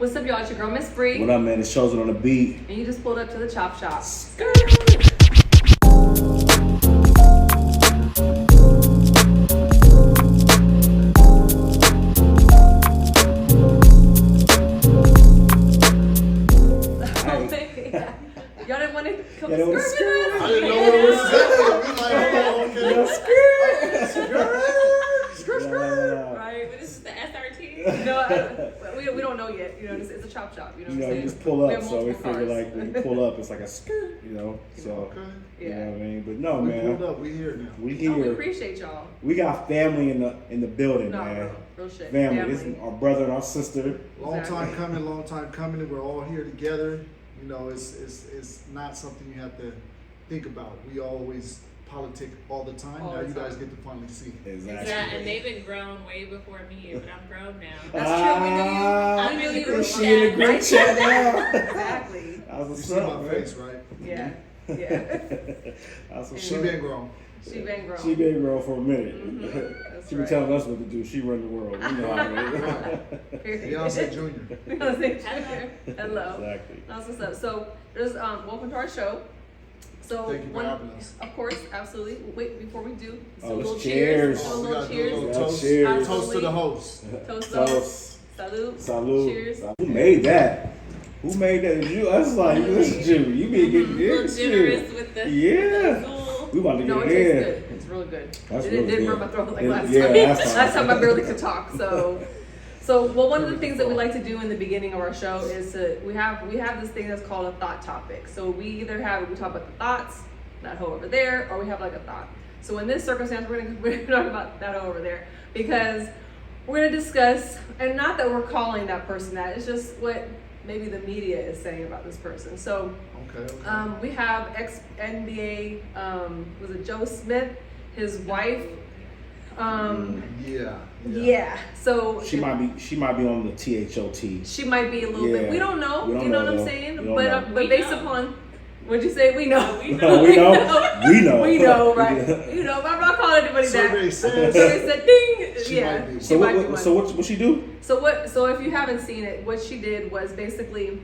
What's up, y'all? It's your girl, Miss Bree. What up, man? It's Chosen on the beat. And you just pulled up to the chop shop. Y'all didn't want to come skirt. I didn't know what it was saying. Right? But this is the SRT. No, we don't know yet. You know, it's a chop shop. You know what I'm saying? You just pull We up, have so we multiple figure cars. like when you pull up, it's like a skirt, you know. So you know what I mean. But no, We man, pulled up. We here now. we No, we here. appreciate y'all. We got family in the building, No, man. real shit. Family. This is our brother and our sister. Long time Exactly. coming. We're all here together. You know, it's not something you have to think about. We always politic all the time. All now the you guys time. get to finally see. Exactly. Yeah, and they've been grown way before me, but I'm grown now. That's true. We knew you. I'm We knew in the you. group She in the group Right. chat now. Exactly. That's You what's see up, my man. face, right? Yeah. That's what's She up. been grown. She been grown. She been grown for a minute. That's She been right. telling us what to do. She run the world. We know how it is. Period. Beyonce Jr. Beyonce Jr. Hello. Exactly. That's what's up. So there's welcome to our show. So Thank you for having us. of course, absolutely. Wait, before we do, let's do a let's little cheers. cheers. Do a Oh, we little gotta do a cheers. little Yeah, toast. cheers. Toast to the host. Toast. Toast. Salute. Salute. Cheers. Who made that? Who made that? You. That's like this is you. You be getting A little this generous shit. with the Yeah. Azul. We about to No, get it in. tastes good. It's really good. That's it really didn't good. burn my throat like It- last yeah, time. last time. Last time I barely could talk. So one of the things that we like to do in the beginning of our show is we have this thing that's called a thought topic. So we talk about the thoughts, that hoe over there, or we have like a thought. So in this circumstance, we're gonna talk about that hoe over there because we're gonna discuss, and not that we're calling that person that, it's just what maybe the media is saying about this person. So Okay. we have ex-NBA, was it Joe Smith, his wife. Yeah. So She might be on the T.H.O.T. She might be a little bit. We don't know. We don't You know what I'm though. saying? We don't But know. but We based know. upon, what'd you say? We know. We No, know. we know. We know. We know, right? You know, but I'm not calling anybody Survey that. says Survey said ding. She Yeah, might be. she So might be what? one. So what she do? So if you haven't seen it, what she did was basically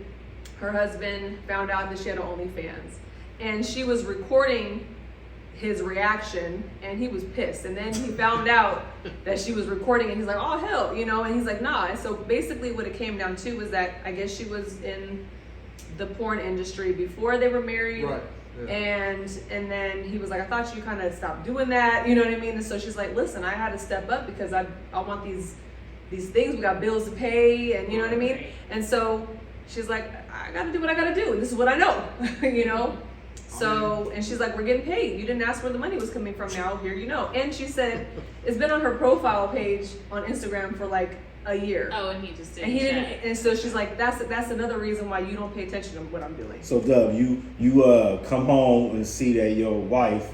her husband found out that she had an OnlyFans, and she was recording his reaction, and he was pissed. And then he found out that she was recording, and he's like, "Oh hell," you know. And he's like, "Nah." And so basically, what it came down to was that I guess she was in the porn industry before they were married. Right. Yeah. And then he was like, I thought you kind of stopped doing that, you know what I mean? And so she's like, listen, I had to step up because I want these things, we got bills to pay, and you know what I mean? Right. And so she's like, I gotta do what I gotta do, and this is what I know, you know? So, and she's like, we're getting paid. You didn't ask where the money was coming from, now here you know. And she said, it's been on her profile page on Instagram for like a year. Oh, and he just didn't. And he didn't, check. and so she's like, that's another reason why you don't pay attention to what I'm doing. So Dub, you come home and see that your wife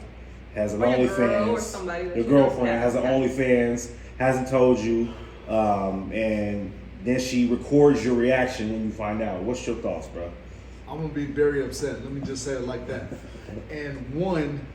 has an Or your girl or OnlyFans. somebody that Your you know. girlfriend Yeah, has an yeah. OnlyFans, hasn't told you, and then she records your reaction when you find out. What's your thoughts, bro? I'm gonna be very upset. Let me just say it like that. And one,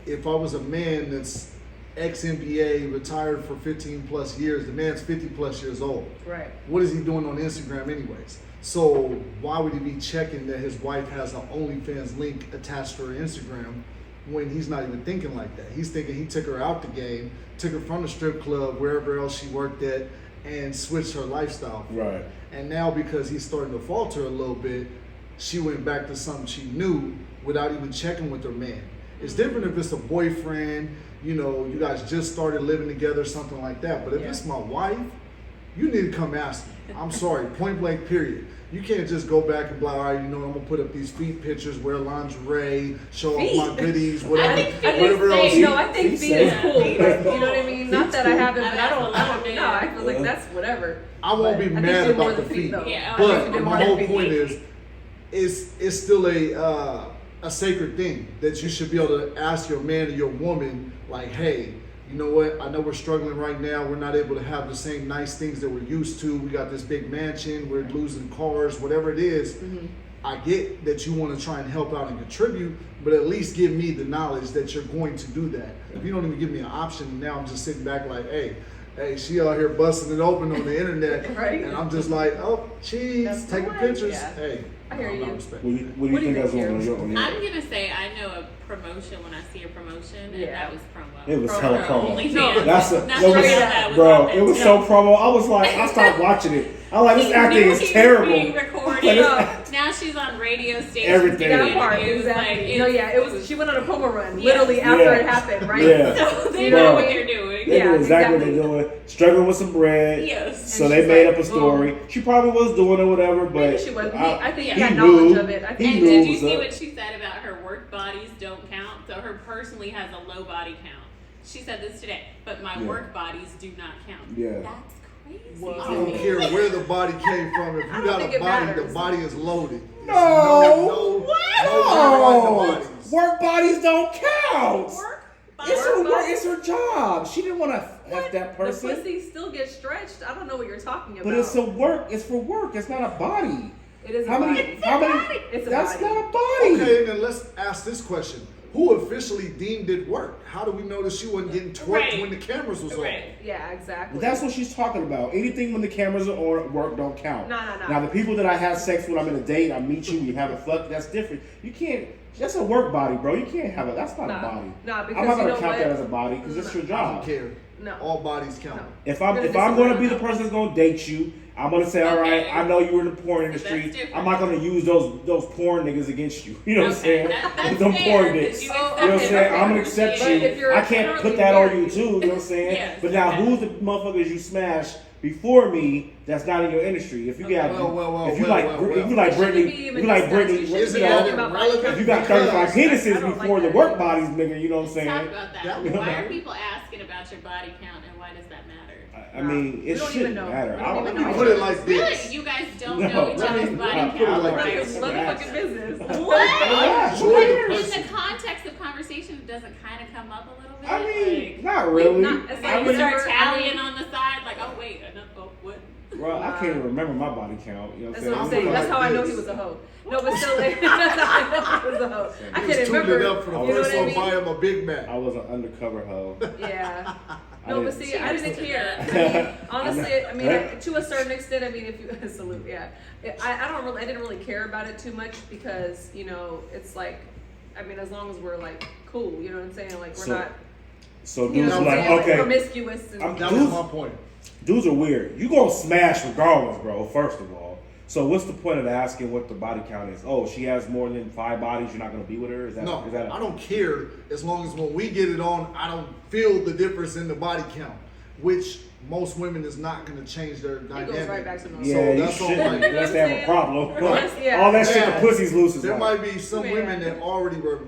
if I was a man that's ex-NBA, retired for 15 plus years, the man's 50 plus years old. Right. What is he doing on Instagram anyways? So why would he be checking that his wife has an OnlyFans link attached to her Instagram when he's not even thinking like that? He's thinking he took her out the game, took her from the strip club, wherever else she worked at, and switched her lifestyle. Right. And now because he's starting to falter a little bit, she went back to something she knew without even checking with her man. It's different if it's a boyfriend, you know, you guys just started living together, something like that. But if Yeah. it's my wife, you need to come ask me. I'm sorry, point blank, period. You can't just go back and be like, all right, you know, I'm gonna put up these feet pictures, wear lingerie, show Feet? off my goodies, I whatever, think feet is whatever else. safe. No, I think Feet feet is safe. cool. Like, you know what I mean? Not that I haven't, but I don't Yeah. no, I feel like that's whatever. I won't be But I think mad you did more about the than feet, though. Yeah, I think you but did more my than whole feet. point is, it's still a sacred thing that you should be able to ask your man or your woman, like, hey, you know what? I know we're struggling right now. We're not able to have the same nice things that we're used to. We got this big mansion. We're losing cars, whatever it is. Mm-hmm. I get that you want to try and help out and contribute, but at least give me the knowledge that you're going to do that. If you don't even give me an option, now I'm just sitting back like, hey, Hey, she out here busting it open on the internet, Right. and I'm just like, oh, cheese, That's the taking way. pictures. Yeah. Hey, I hear I'm not you. respecting that. What do you think that's Karen? on your I'm gonna say I know a promotion when I see a promotion, and Yeah. that was promo. It was Promo. hella Her promo. OnlyFans. No, That's a, Not that straight was, up, that was bro. authentic. It was so promo. I was like, I stopped watching it. I'm like, this He acting knew is he was terrible. being recorded. Like, Now she's on radio stations. Everything. doing That part, interviews, exactly. like, No, yeah, it was. She went on a promo run, Yeah. literally after Yeah. it happened, right? Yeah. So they You know know, what they're doing. They Yeah, knew exactly exactly. what they're doing. Struggling with some bread. Yes. So And they she's made like, up a story. She probably was doing it, whatever, but Maybe she was. I think he he had knew. knowledge of it. I He think And knew did it you was see up. what she said about her work bodies don't count? So her personally has a low body count. She said this today, but my Yeah. work bodies do not count. Yeah. That's crazy. Well, I don't care where the body came from. If I you don't got think a it body, matters. the body is loaded. No. No No. bodies. Work bodies don't count. Work It's her Work work. bodies? It's her job. She didn't want to What? have that The person. pussy still gets stretched. I don't know what you're talking about. But it's a work. It's for work. It's not a body. It is a How many? body. How many? It's a That's body. not a body. Okay, then let's ask this question. Who officially deemed it work? How do we know that she wasn't getting twerked Right. when the cameras was on? Right. Yeah, exactly. That's what she's talking about. Anything when the cameras are on, work don't count. No. Now the people that I have sex with, I'm in a date, I meet you, we have a fuck. That's different. You can't. That's a work body, bro. You can't have it. That's not a body. Nah, because I'm not you gonna know count what? that as a body because it's your I job. don't care. No. All bodies count. No. If I'm You're if gonna I'm gonna disagree be the on that. person that's gonna date you, I'm gonna say, all right, Okay. I know you were in the porn That's industry. different. I'm not gonna use those porn niggas against you. You know what I'm Okay, saying? that's Them fair, porn but dicks. you You know what accept I'm okay, saying? okay. I'm gonna accept But you. if you're I can't currently put that on you married- too. You know what I'm saying? Yes, But now, okay. who's the motherfuckers you smash before me? That's not in your industry. If you got, Well, if you well, like, well, if you like It shouldn't Britney, be if even you like discussed. Britney, You Is shouldn't it be all asking about body relevant? count. if you got Because 35 I penises don't like before the that. work bodies, nigga, you know what I'm Talk saying? about that. That Why one. are people asking about your body count, and why does that matter? I mean, We it don't shouldn't even know. matter. We don't even know. Put it like Really? this. You guys don't No, know each let other's me- body I'll count? put it like Right, this. it's motherfucking business. What? I enjoy the In person. the context of conversation, it doesn't kind of come up a little bit. I mean, like, not really. Not- it's I like mean, is whatever- there Italian on the side? Like, oh wait, what? bro, I can't even remember my body count. You know what That's I'm what I'm saying? saying. That's how I know this. he was a hoe. No, but still, that's how I know he was a hoe. I He was can't tuning remember. it up for the You know first what I one. mean? Buy him a Big Mac. I was an undercover hoe. Yeah. I No, but didn't- see, I didn't care. I mean, honestly, I mean, to a certain extent, I mean, if you salute, yeah, I didn't really care about it too much because you know, it's like, I mean, as long as we're like cool, you know what I'm saying? Like we're So, not, So you dudes know are what I'm like, saying? okay, Promiscuous and I'm- That was my point. dudes are weird. You gonna smash regardless, bro. First of all, so what's the point of asking what the body count is? Oh, she has more than 5 bodies. You're not gonna be with her? Is that? No, Is that? I don't care as long as when we get it on, I don't feel the difference in the body count, which most women is not going to change their it dynamic. goes right back to normal. Yeah, So you that's all shouldn't right. unless they have a problem. Unless- yeah. All that shit, Yeah. the pussy's loose is There like. might be some Yeah. women that already were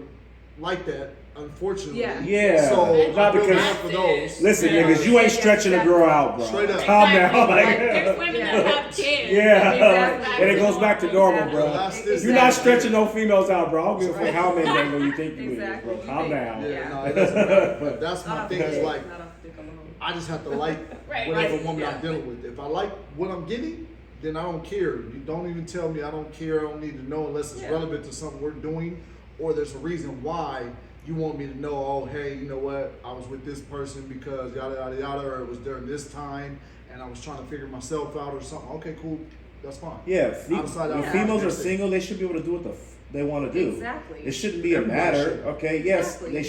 like that, unfortunately. Yeah. Yeah. So Not I feel because- bad for those. Listen, Yeah. niggas, you ain't Yeah, stretching a exactly. girl out, bro. Straight up. Calm down. Exactly. Like, Like, there's women Yeah. that have kids. yeah, Exactly. and it goes back to normal, bro. That's this- You're not Exactly. stretching no females out, bro. I don't give a fuck Right. how many angle you think you Exactly. is, bro. Calm down. Yeah, Yeah. no, it doesn't matter. But that's Not my off thing. the Is dick, like not off the dick alone. I just have to like Right, whatever right. woman Yeah. I'm dealing with. If I like what I'm getting, then I don't care. You don't even tell me I don't care. I don't need to know unless it's Yeah. relevant to something we're doing, or there's a reason why you want me to know. Oh, hey, you know what? I was with this person because yada yada yada, or it was during this time, and I was trying to figure myself out or something. Okay, cool. That's fine. Yeah, Outside when that, females are that's it. single, they should be able to do what they want to do. Exactly. It shouldn't be a Everybody matter. should. Okay, yes, Exactly. they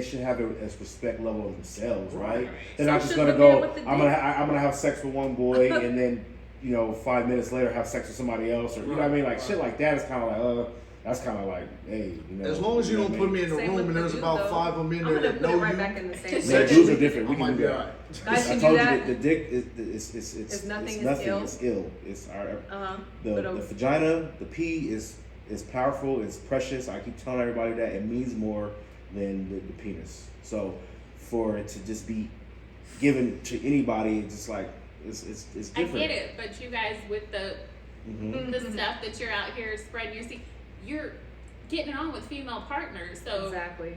should have a respect level of themselves, right? Right. They're So not just should gonna the man go. with the I'm dick. gonna have sex with one boy and then 5 minutes later have sex with somebody else, or you know what I mean? Like shit like that is kind of like that's kind of like hey, As long as you know don't what I put mean? me in a Same room with and the there's dude, about though. 5 of them in I'm there gonna that put know it right you. back in the same Just Yeah, say thing. dudes that are different. We I can might do be that. alright. Guys I can told do you that. the dick It's nothing, it's nothing. ill. It's ill. It's our Uh-huh. the But, vagina, the pee is powerful, it's precious. I keep telling everybody that it means more than the penis. So for it to just be given to anybody, it's just like it's I different. get it, but you guys with the Mhm. the stuff that you're out here spreading your seed, you're getting it on with female partners. So Exactly.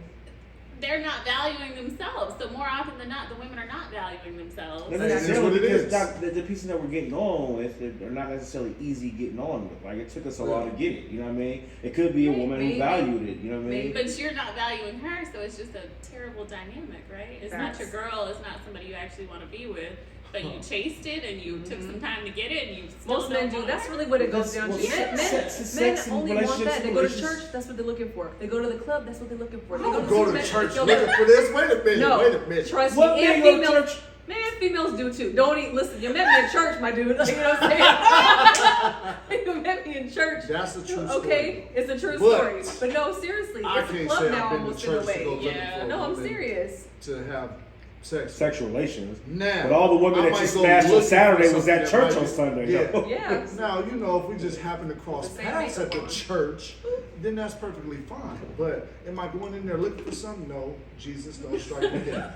they're not valuing themselves. So more often than not, the women are not valuing themselves. Not That's necessarily what it because is. the pieces that we're getting on with, they're not necessarily easy getting on with. Like, it took us a while to get it. You know what I mean? It could be a woman who valued it. You know what I mean? But you're not valuing her, so it's just a terrible dynamic, right? It's not your girl. It's not somebody you actually want to be with. But you chased it and you took some time to get it, and you still Most men do. That's really what it goes down to. Men only want that. They go to church. That's what they're looking for. They go to the club. That's what they're looking for. They Go to church looking for this. Wait a minute. No, Wait a minute. trust What me. man And go to females, church? man, females do too. Don't eat. Listen, you met me in church, my dude. Like, you know what I'm saying? You met me in church. That's a true story. Okay, it's a true But story. But no, seriously, I it's a can't club say now I've been almost to in a church to go way. looking Yeah. for No, I'm women serious. to have sex. Sexual relations. Now, But all the women I that might you go smashed on looking Saturday for was at something church that on might- Sunday. Yeah. though. Yeah. Now, you know, if we just happen to cross The same paths at makeup the on. church, then that's perfectly fine. But am I going in there looking for something? No. Jesus, don't strike me down.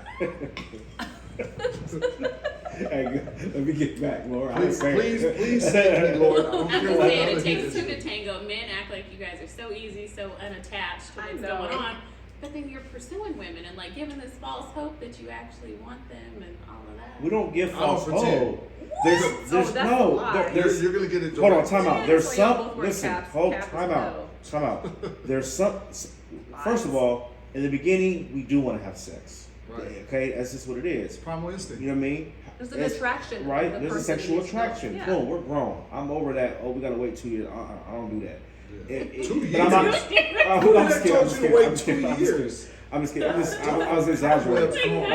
Hey, let me get back, Laura. I'm saying. Please save me, Lord. I don't I'm care just what saying, other it takes niggas two do. to tango. Men act like you guys are so easy, so unattached to I what's know. going on. But then you're pursuing women and like giving this false hope that you actually want them and all of that. We don't give I don't false pretend. hope. There's that's a no. lie. There's, You're gonna get it. hold on, direct. time out. Yeah, There's so y'all both some. wear Listen, caps hold, as time well. out. Time out. There's some. First of all, in the beginning, we do want to have sex. Right. Okay, that's just what it is. Primal instinct. You know what I mean? There's an attraction. Right? The There's a person sexual needs to know. attraction. Yeah. Boom, we're grown. I'm over that. Oh, we gotta wait 2 years. I don't do that. Yeah. 2 but years? I'm not, I'm Who just that kidding. I'm told just you to kidding. wait I'm just 2 kidding. I'm just kidding. years? I'm just kidding. I was exaggerating. Web's going.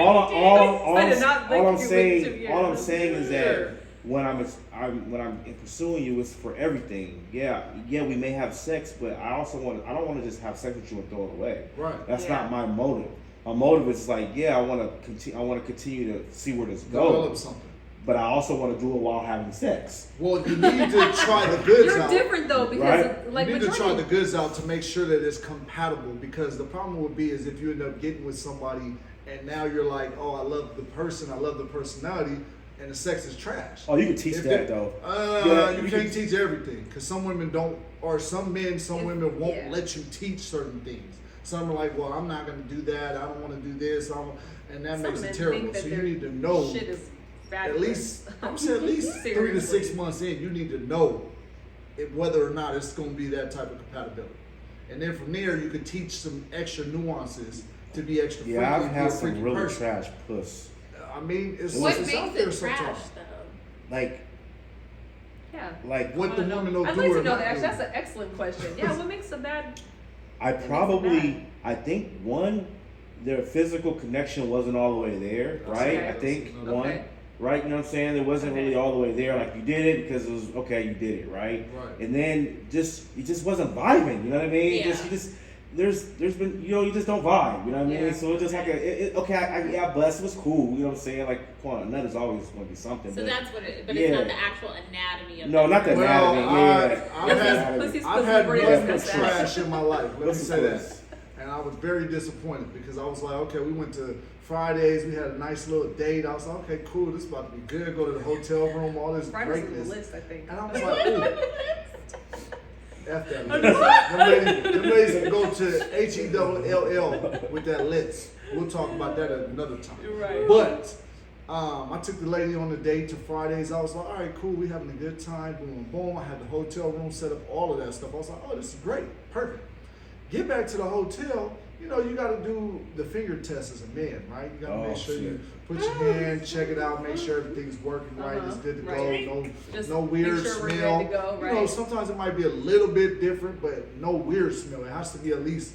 I did not think All I'm you went 2 saying, years. all I'm saying is that Sure. when I'm pursuing you, it's for everything. Yeah, we may have sex, but I don't want to just have sex with you and throw it away. Right. That's Yeah. not my motive. My motive is like, I want to continue to see where this Develop goes. something. But I also want to do it while having sex. Well, you need to try the goods You're out. different though because Right? like you need to try majority- the goods out to make sure that it's compatible, because the problem would be is if you end up getting with somebody and now you're like, oh, I love the person, I love the personality, and the sex is trash. Oh, you can teach If that it- though. You can't teach everything, because some women don't, or some men, some women won't yeah. let you teach certain things. Some are like, well, I'm not going to do that. I don't want to do this. And that Some makes men it terrible. think that So you their need to know. shit is At fabulous. least, I'm saying at least 3 to 6 Seriously. months in, you need to know whether or not it's going to be that type of compatibility. And then from there, you can teach some extra nuances to be extra freaky. Yeah, I've and be had a some freaky really person. trash puss. I mean, it's, What it's out makes there it trash sometimes. though? Like Yeah. What the I wanna woman know. will I'd do like or to know not that. do. That's an excellent question. Yeah, what makes a bad? I think one, their physical connection wasn't all the way there, right? Okay. I think Okay. one, right? You know what I'm saying? It wasn't Okay. really all the way there. Like you did it because it was okay. You did it, right? Right. And then it just wasn't vibing. You know what I mean? Yeah. There's been you just don't vibe. You know what I mean? Yeah. So it's just like I bust. It was cool. You know what I'm saying? Like, come on, a nut is always going to be something. So but that's what it. But Yeah. it's not the actual anatomy of. No, not the Well, anatomy. Pussy's I've had pussy, one pussy, trash in my life. Let me Pussy say that. puss. And I was very disappointed because I was like, okay, we went to Fridays, we had a nice little date. I was like, okay, cool, this is about to be good. Go to the hotel room, all this Fridays on the greatness. list, I think. And I was like, ooh, F that list. Them ladies can go to H-E-double-L-L with that list. We'll talk about that at another time. Right. But I took the lady on the date to Fridays. I was like, all right, cool, we having a good time. Boom, boom. I had the hotel room set up, all of that stuff. I was like, oh, this is great, perfect. Get back to the hotel. You know, you got to do the finger test as a man, right? You got to Oh, make sure shit. you put your hand, check it out, make sure everything's working right, it's good to Right. go, Just no weird make sure we're smell. good to go, You know, right. sometimes it might be a little bit different, but no weird smell. It has to be at least,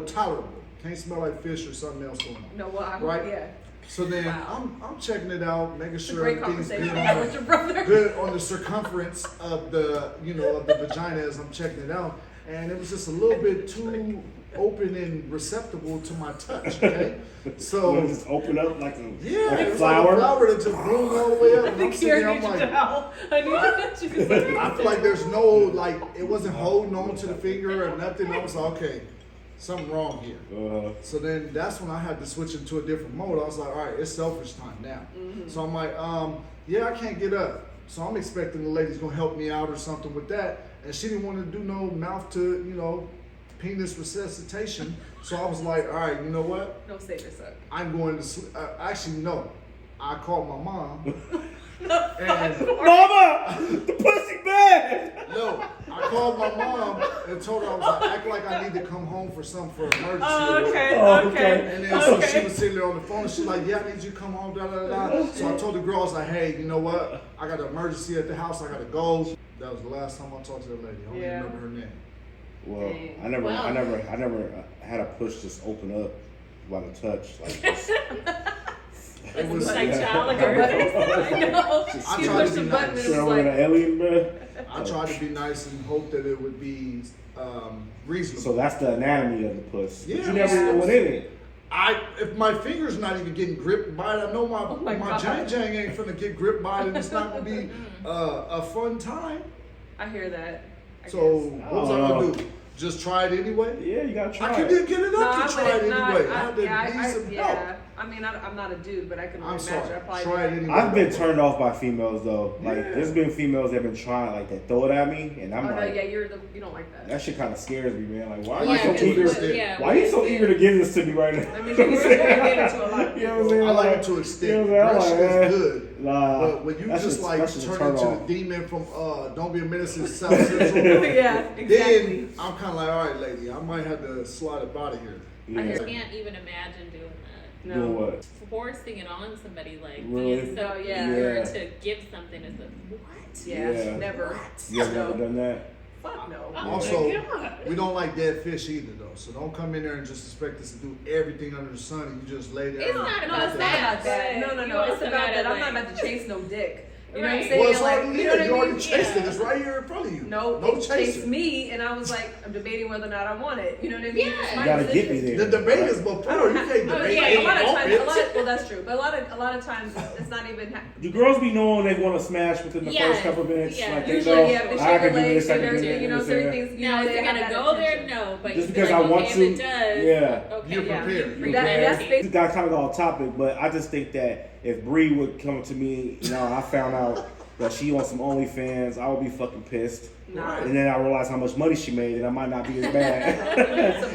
tolerable. Can't smell like fish or something else going on. No, well, Right? yeah. So then Wow. I'm checking it out, making It's a sure great everything's conversation good to have with your brother. good on the circumference of the of the vagina as I'm checking it out, and it was just a little bit too open and receptible to my touch. Okay, So so just open up like a yeah, like it a was flower. like a flower that just bloomed all the way up. I And I'm think sitting Kiera there, I'm needs you like, to help. I need you I feel like there's no it wasn't holding on to the finger or nothing. I was like, okay, something wrong here. So then that's when I had to switch into a different mode. I was like, all right, it's selfish time now. So I'm like, yeah, I can't get up. So I'm expecting the lady's gonna help me out or something with that. And she didn't want to do no mouth to, penis resuscitation. So I was like, all right, you know what? Don't save yourself. I'm going to sleep. Actually, no. I called my mom. And Mama, the pussy bad. no, I called my mom and told her I was like, act like I need to come home for emergency. Oh, okay, Oh, okay. And then so she was sitting there on the phone and she's like, yeah, I need you to come home, da da da. So I told the girl, I was like, hey, you know what? I got an emergency at the house, I gotta go. That was the last time I talked to that lady. I don't even remember her name. Well, I never had a push just open up by the touch. Like this. It was like child like I know. I She tried pushed to the be button and nice. it was With an like, alien, bro. I tried to be nice and hope that it would be reasonable. So that's the anatomy of the puss. Yeah. But you never even went in it. If my finger's not even getting gripped by it, I know my God. jang ain't finna get gripped by it, and it's not gonna be a fun time. I hear that. I So guess. what was I gonna do? Just try it anyway? Yeah, you gotta try I it. couldn't get it No, up to try it anyway. I had to need some help. I mean, I'm not a dude, but I can I'm imagine. sorry. I probably Try it anyway. I've been turned off by females though. Like Yeah. there's been females that have been trying like that throw it at me, and I'm Oh no, like, yeah, you don't like that. that shit kind of scares me, man. Like, why are Yeah, you so 'cause eager? it's- yeah, Why are you so eager to give this to me right now? I mean, you're getting into a lot of You know what I'm people. saying? I like Like, it to an you extent. know what I'm Aggression saying? I'm like, is good. Nah, But when you that's just like that's a turn turn into off. the demon from Don't Be a Menace in South Central, Yeah, exactly. then I'm kind of like, all right, lady, I might have to slide up out of here. I Yeah. hear I can't even imagine doing that. No. Doing what? Forcing it on somebody like Really? being so Oh, yeah. eager Yeah. to give something is a what? Yeah, Yeah. never. You have never No. done that? Fuck no. Oh Also, my God. we don't like dead fish either, though. So don't come in there and just expect us to do everything under the sun and you just lay there. It's not No, about it's not that. about that. No, You it's also about gotta, that. I'm not like- about to chase no dick. You know what I'm Right. saying? Well, it's Like, already you know there. what You I already mean? chased it. Yeah. It's right here in front of you. No, no it chasing. chased me, and I was like, I'm debating whether or not I want it. You know what I mean? Yeah. It's You my gotta get me decision. there. The debate is I before. don't You have- can't oh, debate yeah, it. A lot of Bump times, it. well, that's true. But a lot of times, it's not even. Do girls be knowing they want to smash within the Yes. first couple minutes? Yeah. Like they Usually, know, yeah, if they I shake can their do legs, this, I can do certain that. you know, what I'm certain saying? things. You Now, know, is they it have gonna that go there? attention. No, but Just you because feel I like, want okay, to, if it does, yeah. okay, You're yeah, prepared. you're That's This guy kind of got off topic, but I just think that if Bree would come to me, you know, I found out that she on some OnlyFans, I would be fucking pissed. Nah. And then I realized how much money she made, and I might not be as mad.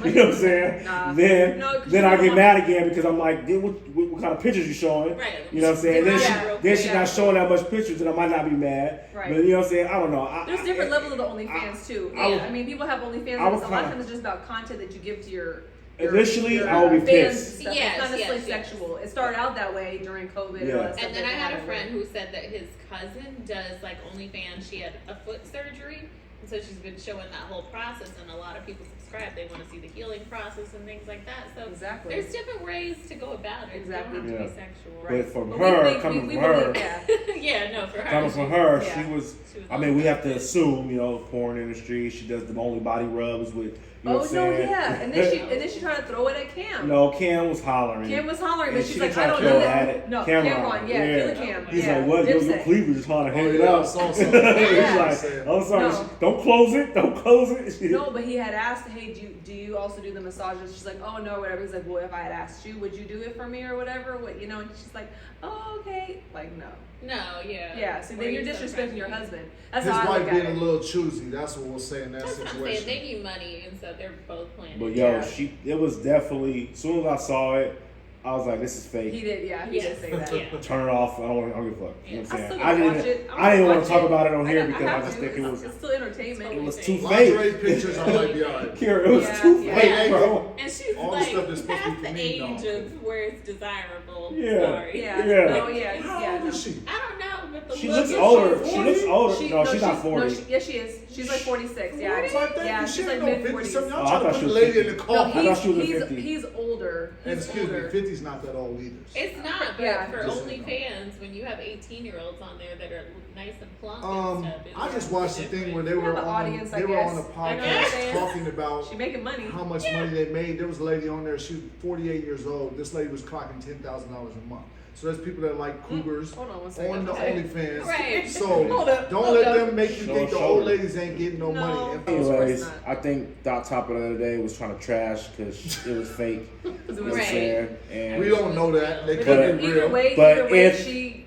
You know what I'm saying? Nah. Then, No, 'cause then you I don't get want- mad again because I'm like, dude, what kind of pictures you showing? Right. You know what I'm saying? Then, Yeah. then she's Yeah. not showing that much pictures, and I might not be mad. Right. But you know what I'm saying? I don't know. There's different levels of the OnlyFans too. I would- I mean, people have OnlyFans, I but would a lot of kinda- times it's just about content that you give to your. Initially, I would be fans pissed. and stuff. Yes, It's not necessarily yes, yes. sexual. It started out that way during COVID. Yeah. And all that stuff And then that I had a happened. friend who said that his cousin does like OnlyFans. She had a foot surgery, and so she's been showing that whole process. And a lot of people subscribe. They want to see the healing process and things like that. So Exactly. there's different ways to go about it. Exactly. It don't have to Yeah. be sexual. But from But her, we think- coming we from her, believe that. Yeah, no, for her. coming from her, Yeah. she was. She was I mean, we have to on assume, you know, porn industry. She does the only body rubs with. You know Oh what I'm no, saying? yeah. And then she tried to throw it at Cam. No, Cam was hollering. Cam was hollering, And but she she's like, tried I to don't kill know at that. it. No, Cameron, Cameron, yeah, yeah. kill the Cam. He's yeah. like, what? Your Dipset. cleavage is trying to hang it yeah, I out. saw something. He's Yeah. like, I'm sorry, No. don't close it, don't close it. No, but he had asked, hey, do you also do the massages? She's like, oh no, whatever. He's like, well, if I had asked you, would you do it for me or whatever? What, you know? And she's like, oh, okay. Like, no. No, yeah. Yeah, so Where then you're you so disrespecting your precious. husband. That's His how I wife look being at a it. little choosy. That's what we'll say in that That's what I'm situation. saying. They need money, and so they're both playing. But it. yo, Yeah. it was definitely, as soon as I saw it, I was like, this is fake. He did, yeah, he Yes. did say that. Yeah. Turn it off. I don't give a fuck. You know what I'm I saying? still I gotta didn't, watch it. I didn't want watch to talk about it on here I because I have just to. think it was It's still entertainment. it was It's too Lingerie fake. pictures, I might be alright. Kira, it was Yeah, too yeah. fake, bro. And she's All the like stuff that's supposed to be past the for me, age no. of where it's desirable. Yeah. Sorry. Yeah. Yeah. No, yeah. How yeah, old no. is she? I don't know, but the She look looks is older. so She looks older. No, she's not No, 40. yeah, she is. She's like 46. Yeah. It's like that. Yeah, She she's ain't like no mid 50 40s. something. Oh, Y'all I trying thought to she put the was lady in the 50. car. No, I thought she was he's 50. he's older. And He's excuse me, older. 50's not that old either. It's not, but Yeah. for Just- OnlyFans, when you have 18-year-olds on there that are nice and plump and stuff, it's I just watched the thing where they We were have an on. audience, I They were guess. on a I know what I'm podcast saying. talking about She making money. how much money they made. There was a lady on there. She was 48 years old. This lady was clocking $10,000 a month. So there's people that like cougars Hold on one second. on the Okay. OnlyFans. Right. So Hold up, don't hold let up. them make you Show think the shoulder. old ladies ain't getting no No. money. And Of course Anyways, not. I think Dot Topic the other day was trying to trash because it was fake. You know what I'm Right. saying? And we don't know that. They But could either, be either real. way, But either way, if- she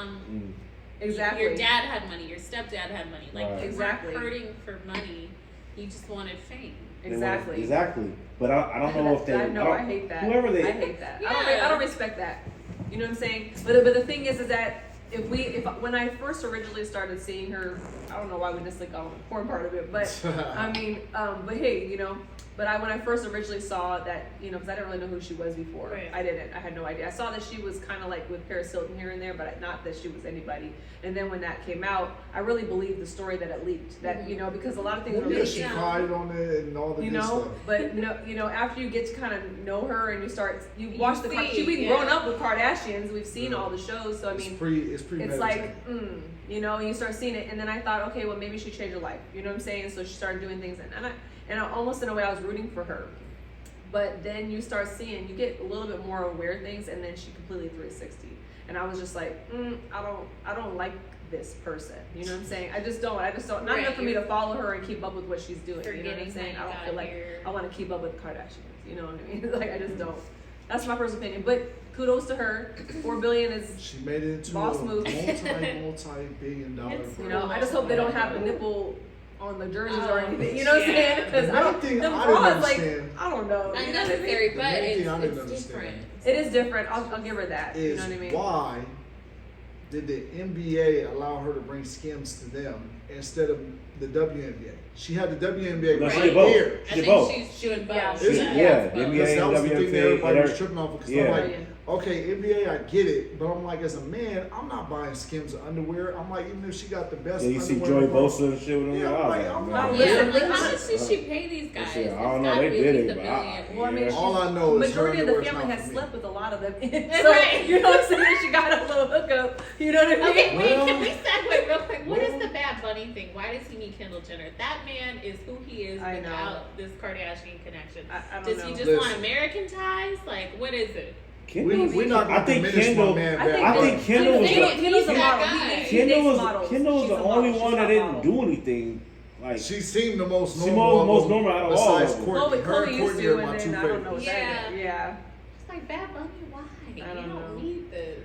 Exactly. Your dad had money. Your stepdad had money. Like Right. you Exactly. weren't hurting for money. He just wanted fame. Exactly. Exactly. But I don't know if they. I hate that. Whoever they. I hate that. Yeah. I don't respect that. You know what I'm saying? But the thing is that when I first originally started seeing her, I don't know why we just like on the porn part of it, but I mean, but hey, you know. But when I first originally saw that, you know, because I didn't really know who she was before. Right. I didn't. I had no idea. I saw that she was kind of like with Paris Hilton here and there, but not that she was anybody. And then when that came out, I really believed the story that it leaked. That, you know, because a lot of things were Yeah, leaked. she cried on it and all the You good know, stuff. but no, you know, after you get to kind of know her and you watch see, we've yeah. grown up with Kardashians. We've seen all the shows, so I mean, it's it's like, you know, you start seeing it, and then I thought, okay, well, maybe she changed her life. You know what I'm saying? So she started doing things, and I almost in a way I was rooting for her. But then you start seeing, you get a little bit more aware of things, and then she completely 360. And I was just like, I don't like this person. You know what I'm saying? I just don't. Not Right, enough for me to follow her and keep up with what she's doing. You know what I'm forgetting saying? how I you don't got feel like here. I want to keep up with Kardashians. You know what I mean? Like I just don't. That's my personal opinion. But kudos to her. $4 billion is. She made it into Boss a move. multi-billion dollar It's You brand. know, I just hope they don't have the nipple on the jerseys or Oh, anything. You know what I'm yeah. saying? Because The I don't. main thing Them I didn't bras, like understand- I don't know. You know what I mean? Unnecessary, The but main thing I didn't it's understand different. It is different. I'll give her that. You Is know what I mean? why did the NBA allow her to bring Skims to them instead of the WNBA? She had the WNBA No, right she did both. here. I She think both. she's doing both. Yeah. Is it? Yeah, both. the NBA Because that was the thing that WNBA, everybody was and tripping off because yeah. I'm like, Yeah. okay, NBA, I get it, but I'm like, as a man, I'm not buying Skims underwear. I'm like, even if she got the best Yeah, you see underwear Joey in the world, Bosa and shit with them. Yeah, I was I'm like, like, man. I'm Yeah, Listen, like listen, how much did she pay these guys? Shit, I don't It's know. gotta They be at did least it, $1 but billion. Well, I mean, All I know is her majority of the underwear's family not has for me. slept with a lot of them. So Right. you know what I'm saying? She got a little hookup. You know what I mean? Okay, wait, Well- can we segue real quick? What is well- the Bad Bunny thing? Why does he need Kendall Jenner? That man is who he is I know. without this Kardashian connection. I don't Does know. he just Listen. want American ties? Like, what is it? We're not I going to think diminish Kendall. my man. I think- I think Kendall was Kendall- the Kendall's a He's model. that guy. He Kendall dates was models. Kendall was She's the a only model. one She's that not a didn't model. do anything. Like She seemed the most She normal. most normal out of all besides of them. Courtney. Chloe, Her Chloe and used Courtney to, are and my two then I don't know favorites. what Yeah. that is. Yeah. It's like Bad Bunny, why? I don't You know. don't need this.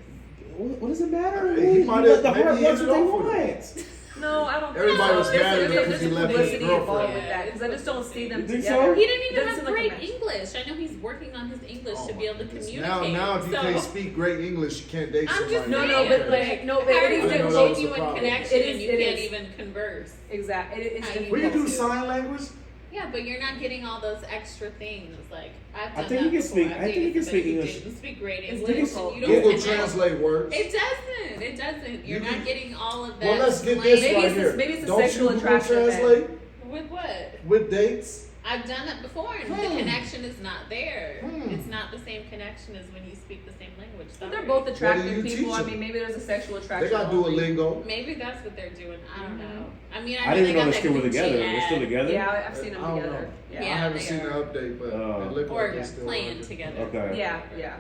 what does it matter? He might have- the maybe heart he wants hit what it they off with her. want. No, I don't think Everybody so. was There's mad a- at him there's because a he left his publicity involved girlfriend. with that because I just don't see them You think together. so? He didn't even Doesn't have seem like a great match. English. I know he's working on his English Oh to be able to my goodness. communicate. Now, if you so, can't speak great English, you can't date I'm somebody. just No, saying, no, but like, no, but how it is is I know a that was difficult. the genuine problem. connection It is- and you it can't is. even converse? Exactly. It's How you We can do difficult. sign language. Yeah, but you're not getting all those extra things. Like I've done I think that you can before. speak- I've I think dated you can somebody speak who English. didn't speak great It's English. difficult. You don't Google connect. translate words. It doesn't. It doesn't. You're You not can- getting all of that. Well, let's get slang. this Maybe right it's a- here. maybe it's a Don't sexual you Google attraction then. translate With what? with dates? I've done that before, and the connection is not there. It's not the same connection as when you speak the same language. But they're Sorry. both What attractive do you people. teach I them? mean, maybe there's a sexual They attraction. got only. Duolingo. Maybe that's what they're doing. I don't Mhm. know. I mean, I know didn't they know got they that still were Gucci together. They're ad. still together. Yeah, I've seen them I don't together. know. Yeah. I Yeah, haven't they seen are. the update, but Oh. it looked Or like they're still playing working. together. Okay. Yeah, yeah.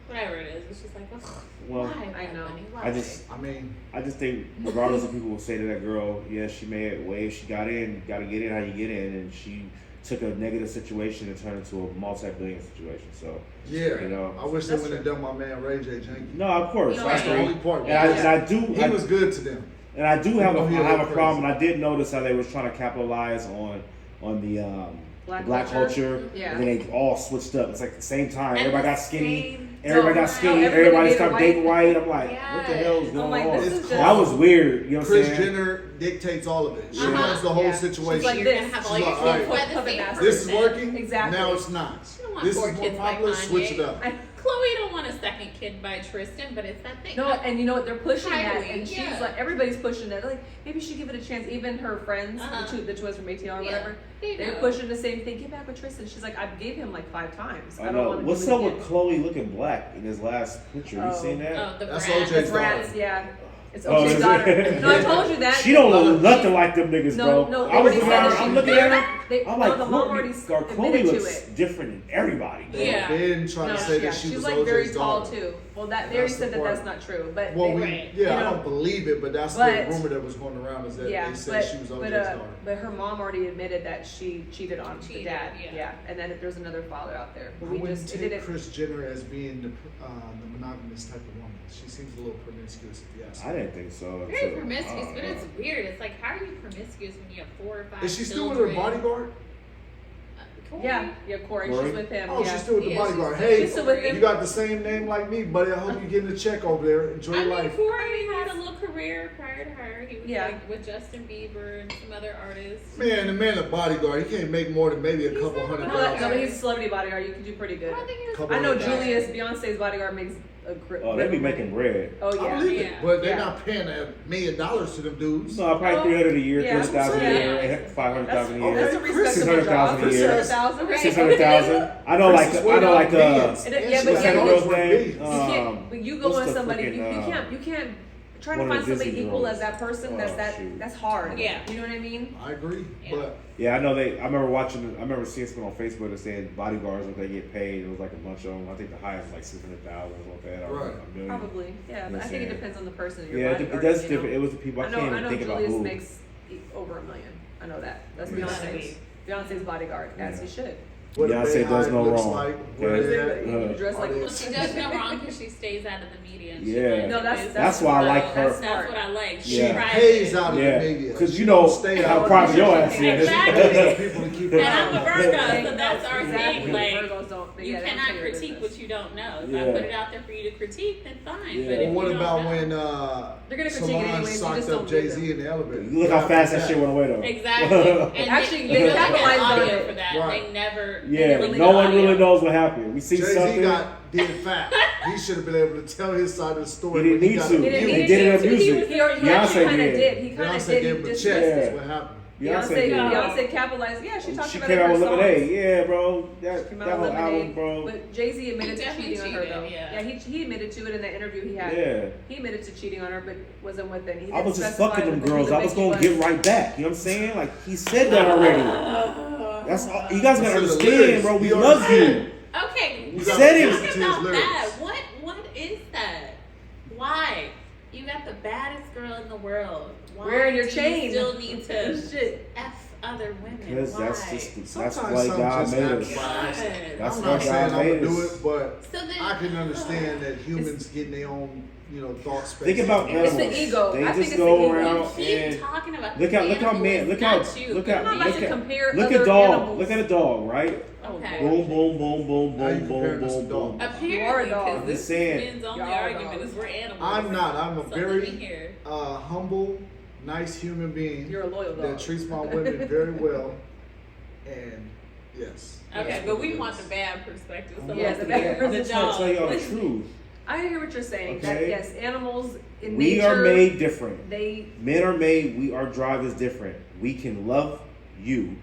Whatever it is, it's just like, ugh, Well, why? I know. Bunny? Why? I just I mean, think regardless of people will say to that girl, yeah, she made a way. She got in. Got to get in how you get in, and she took a negative situation and turned it into a multi-billion situation. So yeah. You know. I wish they That's would have done my man Ray J Jenkins. no, of course, No, I That's the agree. only part. And I do. He was good to them. And I do have Oh, I yeah, have a they're problem. crazy. I did notice how they was trying to capitalize on the black culture. Yeah. And then they all switched up. It's like the same time. At Everybody the got skinny. same Everybody got time. skinny. Everybody Everybody dated started white. dating white. I'm like, Yes. what the hell is I'm going like, on? this is It's just. That was weird. You know what I'm Chris saying? Jenner dictates all of it. She Uh-huh. runs the whole Yeah. situation. She's like You're this. gonna have all She's your like, kids all by the right, same puppet This is person. working. Exactly. Now it's not. She don't want This four is more kids like popular. Kanye. Switch it up. Chloe don't want a second kid by Tristan, but it's that thing. No, and you know what? They're pushing that, Kylie, and she's yeah. like, everybody's pushing that. Like, maybe she give it a chance. Even her friends, Uh-huh. the two from ATL or Yeah, whatever, they they're know. pushing the same thing. Get back with Tristan. She's like, I gave him like 5 times. I I don't know. want to What's do it up with again. Chloe looking black in his last picture? You Oh. seen that? Oh, the That's brat. OJ's It's daughter. rats, yeah. It's Oh, OJ's is daughter. it? No, I told you that. She don't look nothing like them niggas, No, bro. no, they I was already looking said at that her. I'm she- looking at her. They, I'm no, like, the mom Chloe already Chloe admitted to looks it. different than everybody. They've Yeah. been trying No, to say yeah, that she she's was like OJ's very tall daughter. too. Well, they That's already the said that part. that's not true, but Well, they, Right. yeah, you I know. don't believe it, but that's But- the rumor that was going around is that yeah, they said but she was OJ's daughter. but her mom already admitted that she cheated on the Cheated, dad. yeah. And then there's another father out there. But I we wouldn't just it take didn't. Kris Jenner as being the monogamous type of woman. She seems a little promiscuous, if you ask I me. didn't think so. Very promiscuous, but it's weird. It's like, how are you promiscuous when you have 4 or 5 Is she still children? with her bodyguard? Korey? Yeah, Korey. Korey? She's with him. Oh, yeah. she's still with the Yeah, bodyguard. she's Hey, still with him. you got the same name like me, buddy. I hope you're getting a check over there. Enjoy I your mean, life. Korey had a little career prior to her. He was Yeah. like with Justin Bieber and some other artists. Man, the man a bodyguard. He can't make more than maybe a couple not hundred a No, but thousand. he's a celebrity bodyguard. You can do pretty good. I don't think he was. Couple I know hundred thousand. Julius, Beyonce's bodyguard, makes a grip. Oh, they be making bread. Oh I yeah. believe it, Yeah. but they're Yeah. not paying $1 million to them dudes. No, probably 300 a year, Yeah. 300,000 a Yeah. year, 500,000 a year. That's a Chris, respectable job. 600,000 a year. 600,000. Right. 600,000. I know, Chris is I know, like, millions. Yeah, And but she's yeah, got you girls girl's worth name? billions. But you go what's on the somebody, freaking, you can't try to one of find the somebody Disney equal girls. as that person. Oh, That's shoot. that's hard. Yeah. You know what I mean? I agree, Yeah. but Yeah, I know I remember seeing something on Facebook that said bodyguards, what they get paid. It was like a bunch of them. I think the highest was like 600,000 or something like that. Or Right. a million. Probably. Yeah, but I think it depends on the person. Your Yeah, it bodyguard, does you different. know? It was the people. I I can't know even think about Julius who. makes over $1 million. I know that. That's Yeah. Beyonce's. Beyonce's bodyguard, as Yeah. he should. what a Beyonce bad does eye no looks wrong. like, Yeah. where they You at, dress like are they- Well, she does no wrong because she stays out of the media. And she Yeah. minds No, her that's- business. That's why I like her. That's That's what I like. She She's Yeah. private. pays out of Yeah, the media. because She you know don't stay how out. private your ass is. Exactly. There's people to keep And an I'm a eye on. Virgo, so that's our Exactly. thing. Like, Virgos don't. you yeah, they don't cannot tell your critique business. what you don't know. If Yeah. I put it out there for you to critique, then fine. Yeah. But if Well, you what don't about know, when They're gonna critique it Solange anyways, you socked just up don't Jay give Z in the elevator? Look how fast that shit went away though. Exactly. And Actually, they they really had capitalized on audio it. for that. Right. They never. Yeah, they really no got one audio. really knows what happened. We see Jay Z something. did fat. He should have been able to tell his side of the story. He didn't when need got to. a He didn't view. He need did it to. in music. He actually Beyonce kind of did. did. He kind of Beyonce did. gave He him a just check. missed That's it. what happened. Beyonce Beyonce, did. Beyonce capitalized. Yeah, she talked She about came it out in with her Lemonade. songs. Yeah, bro. That Came that out whole with album, Lemonade. bro. But Jay-Z admitted to Definitely cheating on her, cheated, though. yeah. He admitted to it in the interview he had. Yeah. He admitted to cheating on her, but wasn't with it. He I was didn't just specify fucking them who the girls. I was bitch gonna he get right back. You know what I'm saying? Like he said that already. That's all. You guys gotta Listen to the understand, lyrics. bro. We You love you. understand. Okay, You so said it. talk To his about lyrics. that. What is that? Why? You got the baddest girl in the world. Why Wearing your do chain. You still need to Shit. f other women. Because Why? that's just that's Sometimes why something God just made happens us. by accident. That's I'm why not saying God I'm gonna made do us. it, but So then, I can understand that humans getting their own, thought space. Think about It's animals. the ego. They I think just it's go the ego. around you keep and talking about look the how animals, man look not how you. look I'm not how about look to at compare look other at dog. animals. Look at a dog, right? Okay. Boom, boom, boom, boom, How you boom, boom, comparing us to boom, boom. dogs? You are a Apparently, dog. because I'm this just saying. men's only Y'all are argument dogs. is we're animals. I'm not. I'm a So very let me hear. humble, nice human being You're a loyal that dog. treats my women very well, and yes. Okay, that's but what we it want is. the bad perspective. So Yeah, let's the hear bad the I'm trying to tell y'all the dog. truth. I hear what you're saying. That Okay. yes, animals in We nature. are made different. They Men are made. Our drive is different. We can love you.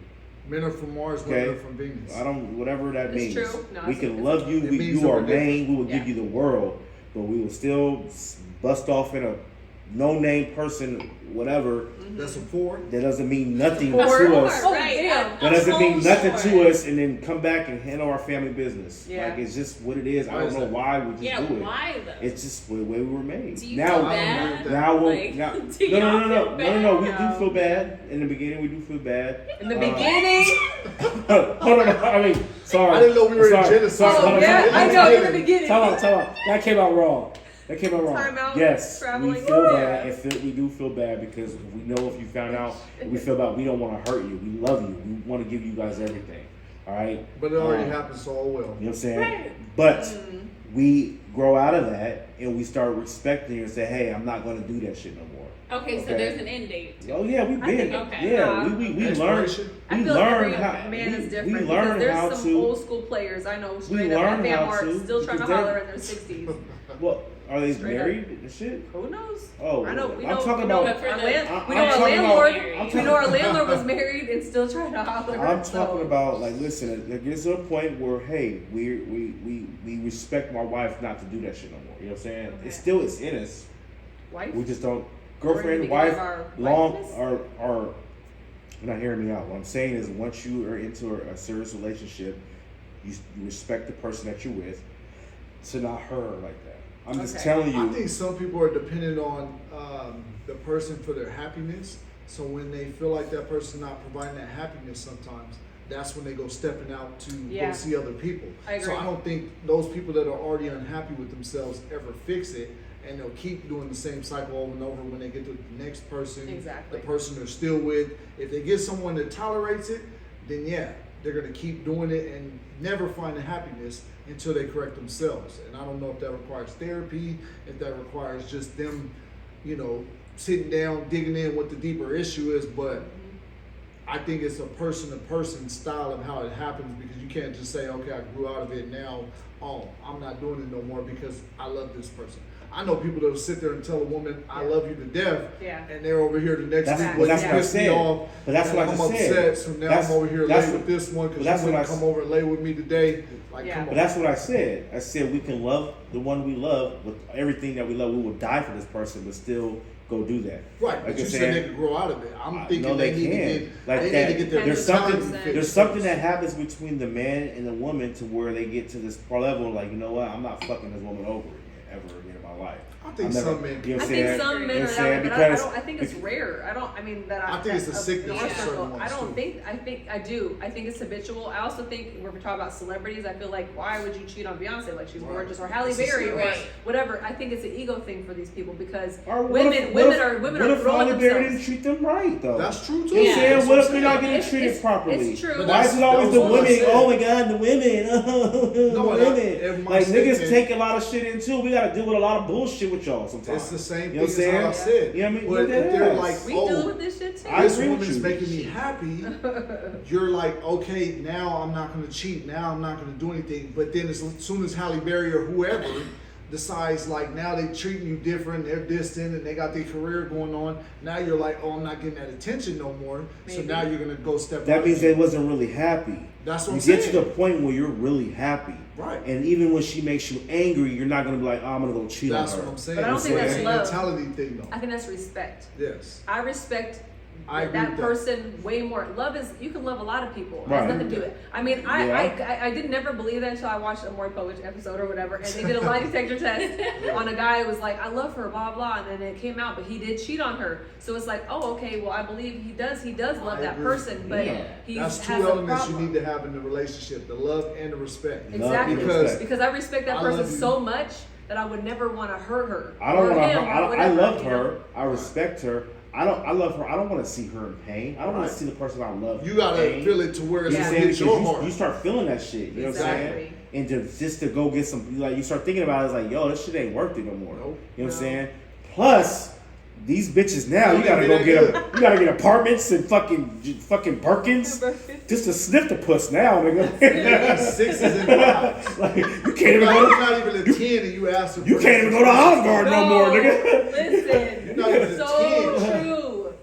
Men are from Mars, Okay. women are from Venus. I don't, whatever that It's means. true. No, We it's- can it's- love you. it means You that are we're different. main. We will Yeah. give you the world, but we will still bust off in a no-name person, whatever. That's a 4. That doesn't mean nothing Four. to us. Oh, Right. damn. That doesn't mean nothing to to us, and then come back and handle our family business. Yeah. Like it's just what it is. I Why don't is know that? why we just Yeah, do it. why though? It's just the way we were made. Do you now, feel I don't agree bad? with now, we'll, Like, now, do no, y'all no, feel we bad? do feel bad. In the beginning, we do feel bad. in the Uh, beginning. Hold on, I mean, sorry. I didn't know we were in Sorry. genocide. Sorry, Oh hold on, yeah, sorry. I know in the beginning. Time out. That came out wrong. Time out, Yes, traveling. we feel Yeah. bad. We do feel bad because we know if you found out, we feel bad. We don't want to hurt you. We love you. We want to give you guys everything. All right. But it already Um, happened, so all well. You know what I'm saying? Right. But Mm. we grow out of that and we start respecting you and say, hey, I'm not going to do that shit no more. Okay, so Okay. there's an end date. Oh yeah, we've I been. think- okay. Yeah, we learned. Expiration? I We feel learned every how. man is different. We because learned there's how some to. old school players I know straight up learned at how Van to, Mart still trying to because they're- holler in their 60s. What are they Straight married and shit? Who knows? Oh, I know. We I'm know. talking we know about. But for our the- land, I'm we know our talking about- landlord. I'm We talking- know our landlord was married and still trying to holler. I'm so- talking about like, listen, it gets to a point where hey, we respect my wife not to do that shit no more. You know what I'm saying? Okay. It's still it's in us. wife. We just don't. We're in Girlfriend, the wife, beginning of our long wifeness? are. You're not hearing me out. What I'm saying is, once you are into a serious relationship, you respect the person that you're with, to not hurt her like that. I'm just Okay. telling I you. think some people are dependent on the person for their happiness. So when they feel like that person's not providing that happiness sometimes, that's when they go stepping out to Yeah. go see other people. I So agree. I don't think those people that are already unhappy with themselves ever fix it. and they'll keep doing the same cycle over and over. When they get to the next person, Exactly. the person they're still with, if they get someone that tolerates it, then yeah, they're gonna keep doing it and never find the happiness until they correct themselves. And I don't know if that requires therapy, if that requires just them, you know, sitting down, digging in what the deeper issue is, but I think it's a person-to-person style of how it happens, because you can't just say, okay, I grew out of it now, oh, I'm not doing it no more because I love this person. I know people that will sit there and tell a woman, I love you to death, and they're over here the next week, well, that's what I piss me said. off, But that's what I just I'm upset, said. so now I'm over here lay with this one because you wouldn't come over and lay with me today. Like, come on. But that's what I said. I said we can love the one we love with everything that we love. We will die for this person, but still go do that. Right, but you said they could grow out of it. I'm thinking they need can. to get, Like they that, need to get their there's something that happens between the man and the woman to where they get to this level, like, you know what, I'm not fucking this woman over again, ever again in my life. I think some men. I think some men are that way, but I think it's rare. I think it's a sickness for certain ones, I think it's habitual. I also think when we're talking about celebrities, I feel like, why would you cheat on Beyonce? Like, she's gorgeous, or Halle Berry, or whatever. I think it's an ego thing for these people, because women are throwing themselves. Didn't treat them right, though. That's true too. You know what I'm saying? What if they're not getting treated properly? It's true. Why is it always the women? Oh my God, the women. The women. Like, niggas take a lot of shit in too. We gotta deal with a lot of bullshit with y'all sometimes. It's the same thing as how I said. You know what I mean? But if they're like, we deal with this shit too. This woman's making me happy, you're like, okay, now I'm not gonna cheat. Now I'm not gonna do anything. But then as soon as Halle Berry or whoever decides, like, now they treating you different, they're distant, and they got their career going on, now you're like, oh, I'm not getting that attention no more. Maybe. So now you're gonna go step. That means they wasn't really happy. That's what I'm saying. You saying. get to the point where you're really happy. Right. And even when she makes you angry, you're not gonna be like, oh, I'm gonna go cheat on her. That's what I'm saying. But I don't think that's love. Mentality thing, though. I think that's respect. Yes. I respect that person way more. Love is, you can love a lot of people. It has nothing to do with it. I mean, I did never believe that until I watched a Maury Povich episode or whatever, and they did a lie detector test on a guy who was like, I love her, blah blah, and then it came out, but he did cheat on her. So it's like, oh, okay, well, I believe he does love that person, but he that's two has elements a you need to have in the relationship: the love and the respect. Exactly, because I respect that person so much that I would never want to hurt her. I don't want to hurt. I love her. I respect her. I love her. I don't want to see her in pain. I don't want to see the person I love. You gotta feel it to where it's gonna hit your heart. You start feeling that shit. You know what I'm saying? And just to go get some, like, you start thinking about it, it's like, yo, this shit ain't worth it no more. Nope. You know what I'm saying? Plus, these bitches now, you gotta go get apartments and fucking Birkins just to sniff the puss now, nigga. Sixes and fives. Like, you can't even go. You're not even a 10, and you ask them. You can't even go to Olive Garden no more, nigga. Listen, you're not even so true.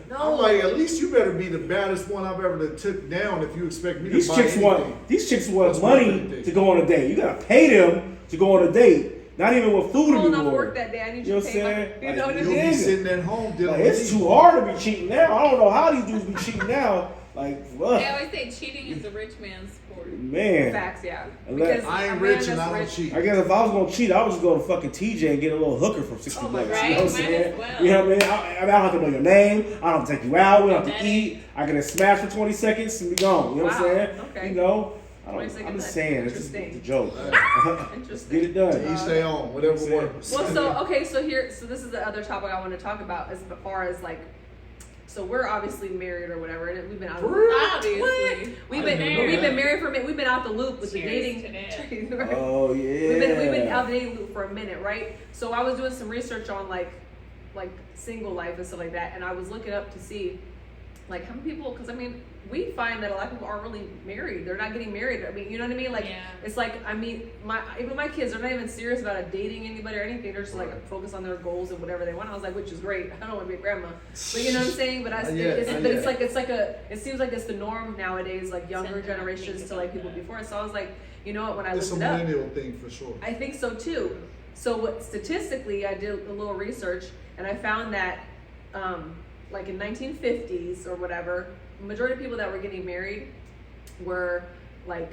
No. I'm like, at least you better be the baddest one I've ever took down if you expect me to buy anything. These chicks want money to go on a date. You gotta pay them to go on a date. Not even with food anymore. I'm work that day. I need you to pay my, you'll be sitting at home dealing with it's too hard to be cheating now. I don't know how these dudes be cheating now. Like, what? They always say cheating is a rich man's sport. Man. Facts, yeah. Because I ain't rich and I don't cheat. I guess if I was gonna cheat, I would just go to fucking TJ and get a little hooker for 60 bucks. Right? You know what I'm saying? Well. You know what I mean? I don't have to know your name. I don't have to take you out. We don't have to eat. I can just smash for 20 seconds and be gone. You know what I'm saying? Okay. You know? I'm just saying, it's just a joke. Interesting. Get it done. Each stay on, whatever works. Well, so this is the other topic I want to talk about as far as like, so we're obviously married or whatever, and we've been out. Obviously, we've been married for a minute. We've been out the loop with the dating. Right? Oh yeah. We've been out the dating loop for a minute, right? So I was doing some research on like single life and stuff like that, and I was looking up to see like how many people, because I mean, we find that a lot of people aren't really married. They're not getting married. I mean, you know what I mean? Like, it's like, I mean, even my kids are not even serious about dating anybody or anything. They're just like focused on their goals and whatever they want. I was like, which is great. I don't want to be a grandma, but you know what I'm saying? But it seems like it's the norm nowadays, like younger generations to like people before. So I was like, you know what? When I looked it up, it's a millennial thing for sure. I think so too. So statistically, I did a little research and I found that, like in 1950s or whatever, the majority of people that were getting married were like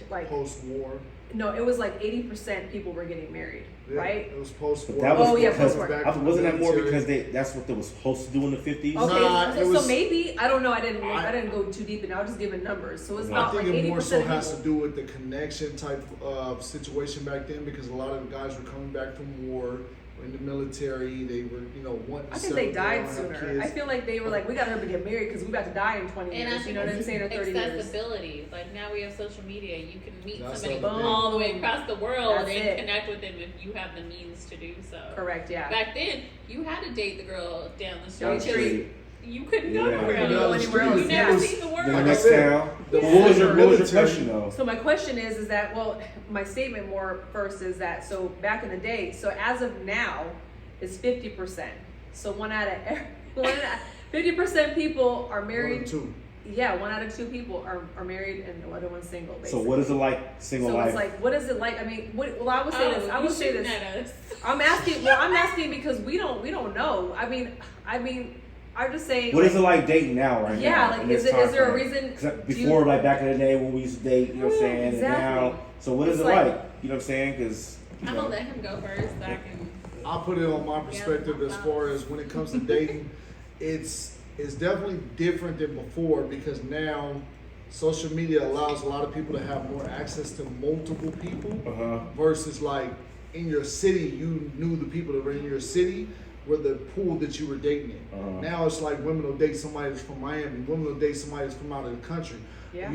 post-war. No, it was like 80% people were getting married, right? It was post-war. Post-war. Wasn't that more because that's what they was supposed to do in the 50s? Okay, so maybe, I don't know. I didn't go too deep, and I was just giving numbers. So it's about like 80% of people. I think it more so has to do with the connection type of situation back then, because a lot of the guys were coming back from war. in the military. They were, wanting to I think they settle down, died have sooner. kids. I feel like they were like, we gotta hurry to get married because we about to die in 20 And I years. You think know what I'm saying? Or 30 years. accessibility. Like now we have social media. You can meet That's somebody the other thing. all the way across the world That's and it. connect with them if you have the means to do so. Correct, yeah. Back then, you had to date the girl down the Down street. the street. You couldn't Yeah. go You nowhere couldn't go else. anywhere else, You yeah. never seen the world. The Like I next said, town. the What was your military- question though? So my question is that, well, my statement more first is that, so back in the day, so as of now, it's 50%. So 50% people are married. 1 or 2. Yeah, 1 out of 2 people are married and the other one's single, So basically. what is it like single So life? it's like, what is it like? I mean, well, I would say this. I you would say shooting this. at us. I'm asking because we don't know. I mean, I'm just saying. What is it like dating now, right Yeah, now? like, in this is there a time frame? reason? 'Cause do you- before, like back in the day when we used to date, you know what I'm saying? Exactly. And now, so what is It's it like? like- You know what I'm saying? Because I'm gonna let him go first. So I can. I'll put it on my perspective as far as when it comes to dating, it's definitely different than before because now social media allows a lot of people to have more access to multiple people versus like in your city, you knew the people that were in your city were the pool that you were dating in. Now it's like women will date somebody that's from Miami, women will date somebody that's from out of the country, Yeah.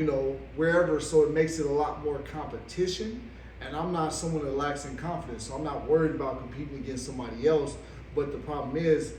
wherever. So it makes it a lot more competition. And I'm not someone that lacks in confidence, so I'm not worried about competing against somebody else. But the problem is,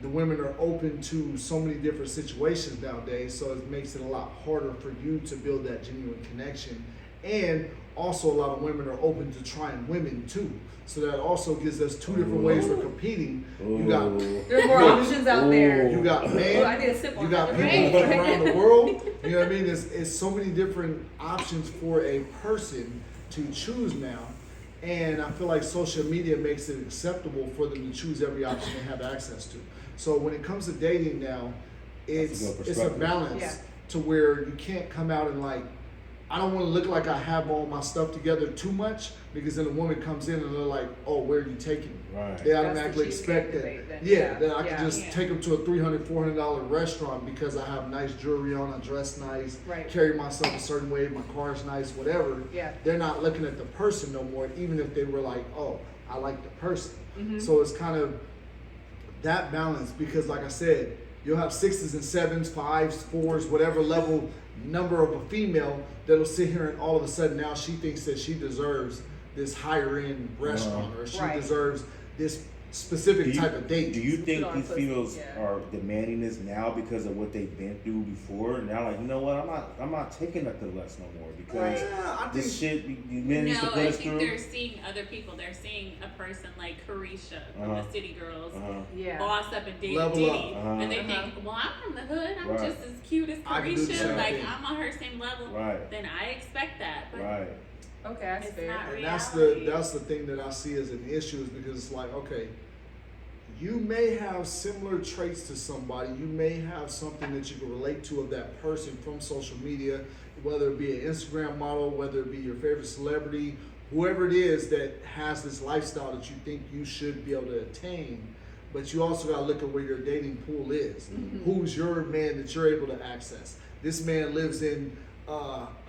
the women are open to so many different situations nowadays, so it makes it a lot harder for you to build that genuine connection. And also, a lot of women are open to trying women too. So that also gives us 2 different ways for competing. You got There's more options out there. you got Oh, I men, need a sip you on got that. people Right. from around the world. You know what I mean? It's so many different options for a person to choose now. And I feel like social media makes it acceptable for them to choose every option they have access to. So when it comes to dating now, That's a good it's a perspective. balance Yeah. to where you can't come out and like, I don't want to look like I have all my stuff together too much because then a woman comes in and they're like, oh, where are you taking me? Right. They That's automatically the expect cheesecake that. debate then. Yeah, that I Yeah. can just Yeah. take them to a $300, $400 restaurant because I have nice jewelry on, I dress nice, Right. carry myself a certain way, my car's nice, whatever. Yeah. They're not looking at the person no more, even if they were like, oh, I like the person. Mhm. So it's kind of that balance because, like I said, you'll have 6s and 7s, 5s, 4s, whatever level number of a female that'll sit here and all of a sudden now she thinks that she deserves this higher end restaurant or she Right. deserves this specific type of date. Do you think Put on these pussy, females yeah. are demanding this now because of what they've been through before? Now, like, you know what? I'm not taking nothing less no more because I this think shit you men used to No, put I us think through. they're seeing other people. They're seeing a person like Carisha from the City Girls, Yeah. boss up and dating Level Diddy, up. and they Uh-huh. think, well, I'm from the hood. I'm Right. just as cute as I can do the Carisha. same Like thing. I'm on her same level. Right. Then I expect that. But Right. Okay, that's It's fair. not and reality. that's the thing that I see as an issue is because it's like, okay, you may have similar traits to somebody. You may have something that you can relate to of that person from social media, whether it be an Instagram model, whether it be your favorite celebrity, whoever it is that has this lifestyle that you think you should be able to attain. But you also got to look at where your dating pool is. Who's your man that you're able to access? This man lives in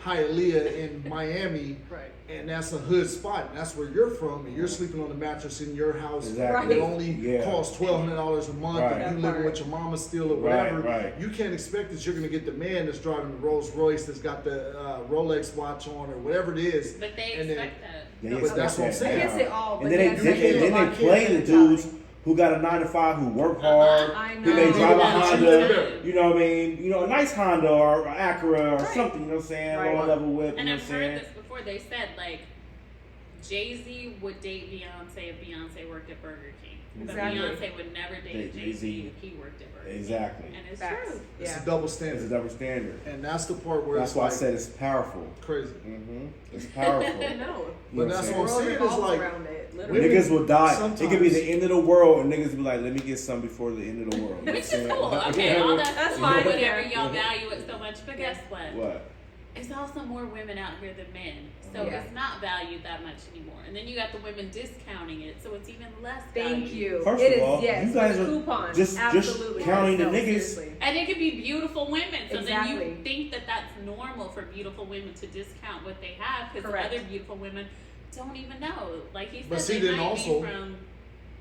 Hialeah in Miami, Right. and that's a hood spot. And that's where you're from, and you're sleeping on the mattress in your house. Exactly. It only Yeah. costs $1,200 a month, Right. and you That living part. with your mama still or Right, whatever. right. You can't expect that you're gonna get the man that's driving the Rolls Royce, that's got the Rolex watch on, or whatever it is. But they And then- expect that. They But expect that's what I'm that saying. I can't now. say all, but And then they, yeah, you then, can't and then lie, they play the can't dudes who got a 9 to 5 who work hard. I Who may know. drive a Yeah. Honda. You know what I mean? You know, a nice Honda or Acura or Right. something. You know what I'm saying? Right. Lower level whip. You And know I've what I'm heard saying? this before. They said like Jay-Z would date Beyonce if Beyonce worked at Burger King. Exactly. But Beyonce would never date Jay-Z. Jay-Z if he worked at Burger King. Exactly. And it's Facts. true. It's Yeah. a double It's a standard, double standard. and that's the part where That's it's why I like said it's powerful. crazy. It's powerful. I know. You know But that's I'm what I'm The world saying is revolves like around it, Women- literally. Niggas will die. It could be sometimes- the end of the world, and niggas be like, "Let me get some before the end of the world." You know Which what I'm is saying? cool. Okay, Yeah. all that's That's cool, fine, whatever yeah. y'all value it so much. But guess what? What? It's also more women out here than men. So Yeah. it's not valued that much anymore. And then you got the women discounting it, so it's even less Thank valued. you. First It of is, all, yes, you guys the are coupon. just Absolutely. counting the No, niggas. seriously. And it could be beautiful women. So then Exactly. you think that that's normal for beautiful women to discount what they have because Correct. other beautiful women don't even know. Like he said, But see, they then might also- be from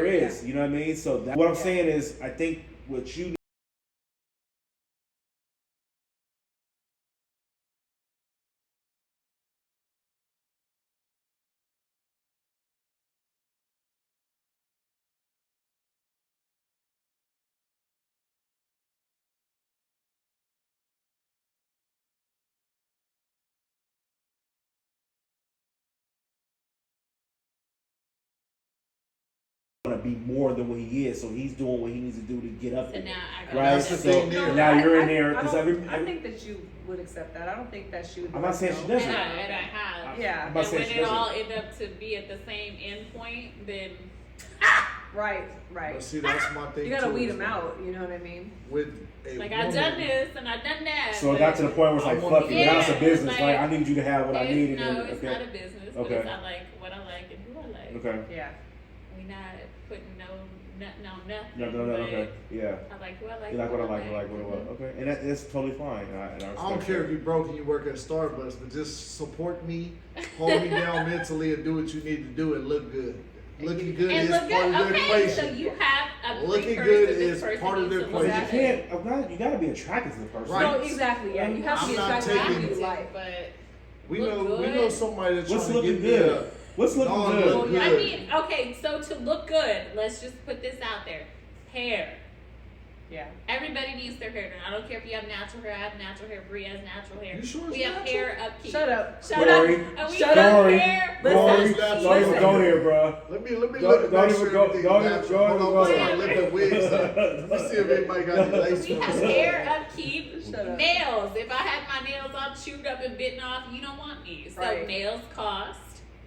there is. You know what I mean? So what I'm saying is, I think what you want to be more than what he is, so he's doing what he needs to do to get up So there. now I got Right? That's the So thing there. now you're in I there because I think that you would accept that. I don't think that she would. I'm not saying she doesn't. and I have. Yeah. I'm about And to say when she it all doesn't. end up to be at the same end point, then Right. But see, that's my thing. You gotta too, weed is them like, out. You know what I mean? With a like woman, I've done this and I've done that. So it got to the point where it's like, I wanna- fuck it, now it's a Yeah, business. like, Like, I need you to have what I need. No, and then, it's okay. not a business, but Okay. it's I like what I like and who I like. Okay. Yeah. We not putting nothing on nothing. No, but okay. Yeah. I like who I like. You like what I like, who you like what I like. Okay. And that's totally fine. And I I respect don't care that. if you're broke and you work at Starbucks, but just support me, hold me down mentally, and do what you need to do and look good. Looking good And is look part good. of the Okay, equation. so you have a Looking precursor good to this is person part of needs the to But look you equation. good. can't, you gotta be attracted to the person. Right. No, exactly. Yeah, you have to I'm be not attracted to taking- who you like. But We look know good. somebody that's What's trying to looking get me good? What's looking No, good? look good. I mean, okay, so to look good, let's just put this out there. Hair. Yeah. Everybody needs their hair done. I don't care if you have natural hair. I have natural hair. Bree has natural hair. You sure it's we have natural? hair upkeep. Shut up. Shut Corey. up. And we Shut have up. Corey. hair. Corey, Listen, don't even listen. go here, bro. Let me Don't- look don't at make even sure go- everything's don't even natural. go- Hold on, go- let's start lifting wigs up. Let me see if anybody got any lace We have fronts. hair upkeep. Shut up. Nails. If I had my nails all chewed up and bitten off, you don't want me. So Right. nails cost.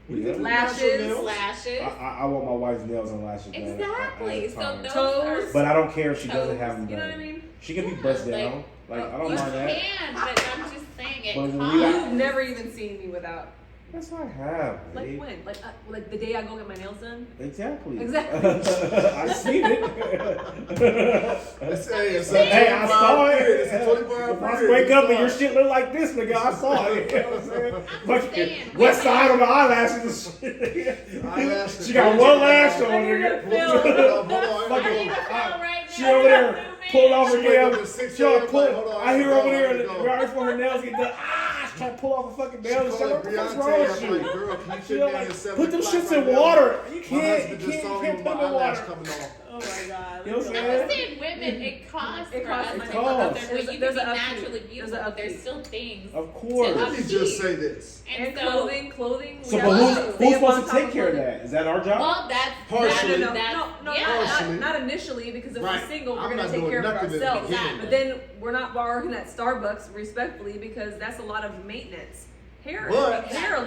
Yeah. Lashes. Nails? Lashes. I want my wife's nails and lashes done. Exactly. at So times. those Toes. are. But I don't care if she doesn't Toes. have them You know done. what I mean? She can be bust Yeah, down. Like, I don't You mind that. can, but I'm just saying it But when costs. we You've never even seen me without. That's what I have. Like babe. when? Like the day I go get my nails done? Exactly. Exactly. I seen it. Hey, I saw it. It's a 24-hour If I period. wake up and your shit look like this, nigga, I saw it. You know what I'm saying? Fucking saying, west women- side of the eyelashes and shit. Eyelashes. She got one lash on, I need nigga. to feel- Hold on, I need to Fucking- feel right She now. over there pulled off her She wake up nails. at 6 She a.m. pull, like, hold on, I hear her over there I gotta go. right before her nails get done. She's trying to pull off her fucking She nails. called She's like, what the fuck's wrong Beyonce. with I'm like, you? girl, can you She fit me like, in 7 put them o'clock shits right in now? water. You My can't husband put just saw me them with in my eyelash water. coming off. Oh my god. You know what I'm I'm saying? saying women, it costs It for costs us money. to It look costs. good. You can There's be an upkeep. naturally There's beautiful, an but there's upkeep. still things. Of course. Let me just say this. And And so, clothing. So, we but have to who's stay up supposed on to top take of care of clothing. that? Is that our job? well, that's Partially. No, yeah. Partially. not initially, because if Right. we're single, we're I'm gonna not take doing care of nothing in the ourselves. beginning. But then we're not working at Starbucks, respectfully, because that's a lot of maintenance. Hair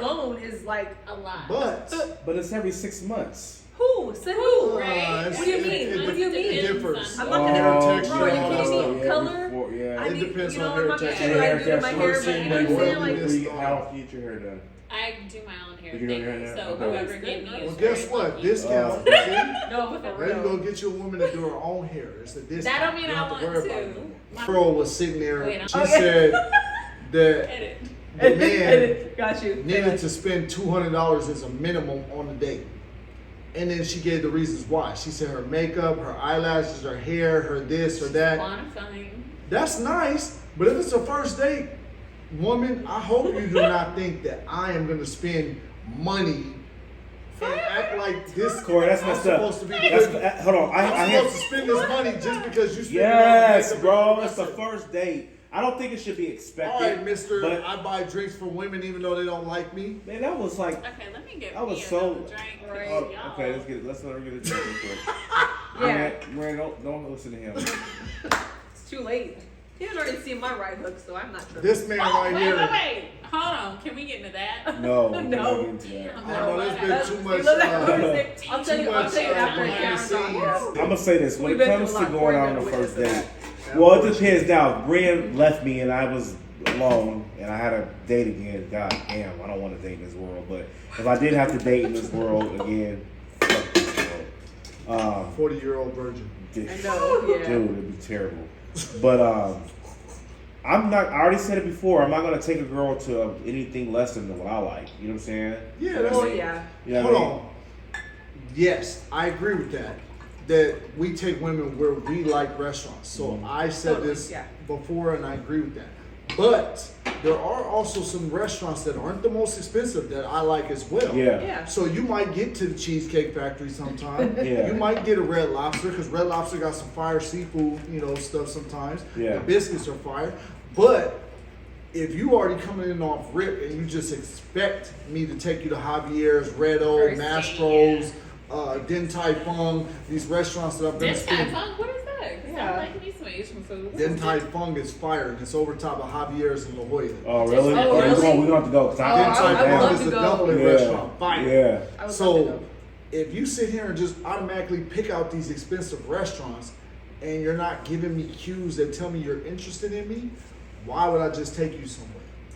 alone is like a lot. But it's every 6 months. who said who? Right. What do you mean? What do you mean? It differs. I'm not gonna- Hair bro, are you texture, kidding me? yeah, Color? before- yeah. I It need, depends you know, on I'm not hair gonna texture. do what I do to my Hair hair, texture, but you know what I'm like, saying? oily. Like, how often you get your hair done? I do my own hair. You do your thing, hair so now? Okay. whoever gave me Well, is guess very what? lucky. Discount. See? no, for There you go. real. Get your woman to do her own hair. It's a discount. That don't mean You don't I have to want worry to. about it no more. My- Girl was sitting there. Wait, I'm- She Okay. said that Edit. the man Got you. needed to spend $200 as a minimum on a date. And then she gave the reasons why. She said her makeup, her eyelashes, her hair, her this, her that. Quantifying. That's nice, but if it's a first date, woman, I hope you do not think that I am going to spend money and act like this. Corey, that's I'm messed up. supposed to be That's, good. hold on. I I'm have. supposed to spend this money just because you spend Yes, it on bro. makeup. It's the first date. I don't think it should be expected. All right, mister, But I buy drinks for women even though they don't like me. man, that was like. Okay, let me get I was me so- another drink. 'cause Right. Oh, y'all- okay, let's get it. Let's let her get a drink real quick. Yeah, Ray, don't listen to him. it's too late. He had already seen my right hook, so I'm not sure. This man Oh, right wait, here. wait. Hold on. Can we get into that? No, we're No. not getting to that. I know there's been That's- too see, much. look at what he said. I'll tell too you. I'll much, tell you after the behind the camera's on. scenes. Yeah. I'm gonna say this when We've it been comes through a to lot. going Corey out on been a a first witness date. to Well, it depends. Now, Brian left me and I was alone, and I had to date again. God damn, I don't want to date in this world. But if I did have to date in this world again, fuck this world. 40-year-old virgin. I know. Yeah. Dude, it'd be terrible. But I'm not. I already said it before. I'm not gonna take a girl to anything less than what I like. You know what I'm saying? Yeah, You know what I Oh mean? yeah. You know what Hold I mean? on. Yes, I agree with that. that we take women where we like restaurants. So I said Totally, this yeah. before, and I agree with that. But there are also some restaurants that aren't the most expensive that I like as well. Yeah. Yeah. So you might get to the Cheesecake Factory sometime. Yeah. You might get a Red Lobster because Red Lobster got some fire seafood, stuff sometimes. Yeah. The biscuits are fire. But if you already coming in off rip and you just expect me to take you to Javier's, Red O, First Mastro's, Din Tai Fung, these restaurants that I've been This spending. time, what is that? 'Cause Yeah. I like me some Asian food. Din Tai Fung is fire, and it's over top of Javier's in La Jolla. Oh, really? Oh, We're really? going to have to go. 'Cause Oh, Din I Tai would Fung love is to a go. dumpling Yeah. restaurant, fire. Yeah. I would love to So go. if you sit here and just automatically pick out these expensive restaurants and you're not giving me cues that tell me you're interested in me, why would I just take you somewhere?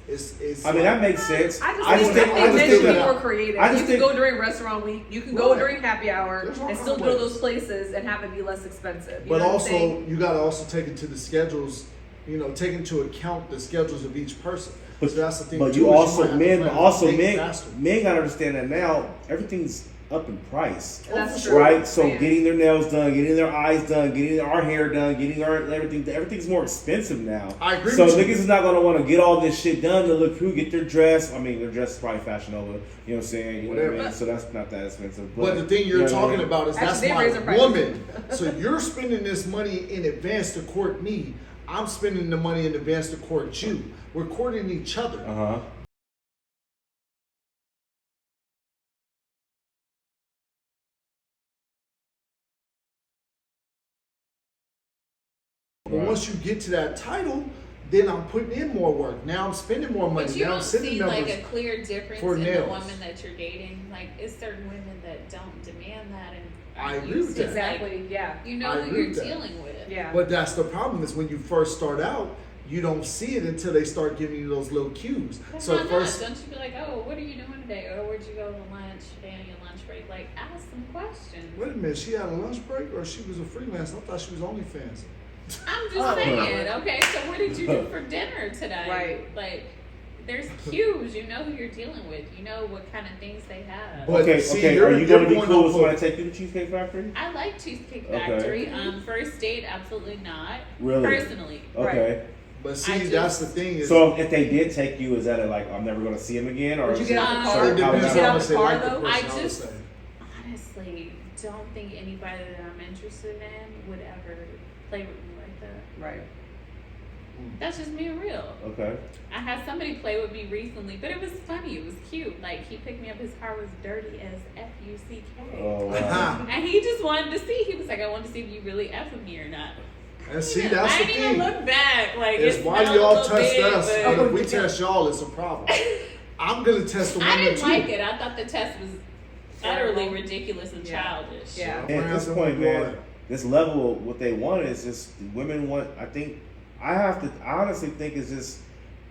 It's I mean, that makes sense. I just think I just men think should be that- more creative. I just You think- can go during restaurant week. You can go Right. during happy hour There's all and kinds still of go to ways. those places and have it be less expensive. You But know what I'm also, saying? you got to also take into the schedules, take into account the schedules of each person. But, So that's the thing. but too, you is also might have to men, plan also a date men, faster. men gotta understand that now everything's up in price, That's for true. right? So Man. getting their nails done, getting their eyes done, getting our hair done, getting our everything's more expensive now. I agree So with you. niggas is not gonna want to get all this shit done to look cool, get their dress. I mean, their dress is probably Fashion Nova. You know what I'm saying? You know what I Whatever. mean? So that's not that expensive. But the thing you're you know what I talking mean? about is Actually, that's they raise their my prices. woman. So you're spending this money in advance to court me. I'm spending the money in advance to court you. We're courting each other. Uh huh. But once you get to that title, then I'm putting in more work. Now I'm spending more money. But you Now I'm don't sending see numbers. like a clear difference for in the nails. woman that you're dating. Like, it's certain women that don't demand that, and I aren't agree used with to, that. Exactly. Yeah. Like, you know I who agree you're with that. dealing with. Yeah. But that's the problem is when you first start out, you don't see it until they start giving you those little cues. That's So not first, nuts. Don't you be like, oh, what are you doing today? Or where'd you go to lunch today on your lunch break? Like, ask some questions. wait a minute, she had a lunch break or she was a freelance? I thought she was OnlyFans. I'm just Oh. saying, okay, so what did you do for dinner today? Right. Like, there's cues. You know who you're dealing with. You know what kind of things they have. But Okay, see, okay. you're- Are you you're gonna be going cool off with somebody of- to take you to Cheesecake Factory? I like Cheesecake Okay. Factory. First date, absolutely not. Really? Personally. Okay. But see, I just- that's the thing is. So if they did take you, is that like I'm never gonna see him again, or Would you is get it- out the Um, car? so it Would you depends how- get on out how the much they car like the though? person, I would just- say. honestly don't think anybody that I'm interested in would ever play with me like that. Right. That's just being real. Okay. I had somebody play with me recently, but it was funny. It was cute. Like, he picked me up. His car was dirty as F-U-C-K. Oh wow. And he just wanted to see. He was like, I wanted to see if you really F with me or not. And see, that's I the didn't even thing. look back. Like, Is it why smelled a y'all little test bit, us, but- but if we test y'all, it's a problem. I'm gonna test the I woman didn't too. like it. I thought the test was utterly Terrible. ridiculous and Yeah. childish. Yeah. And at this point, man, this level, what they want is just women want. I honestly think it's just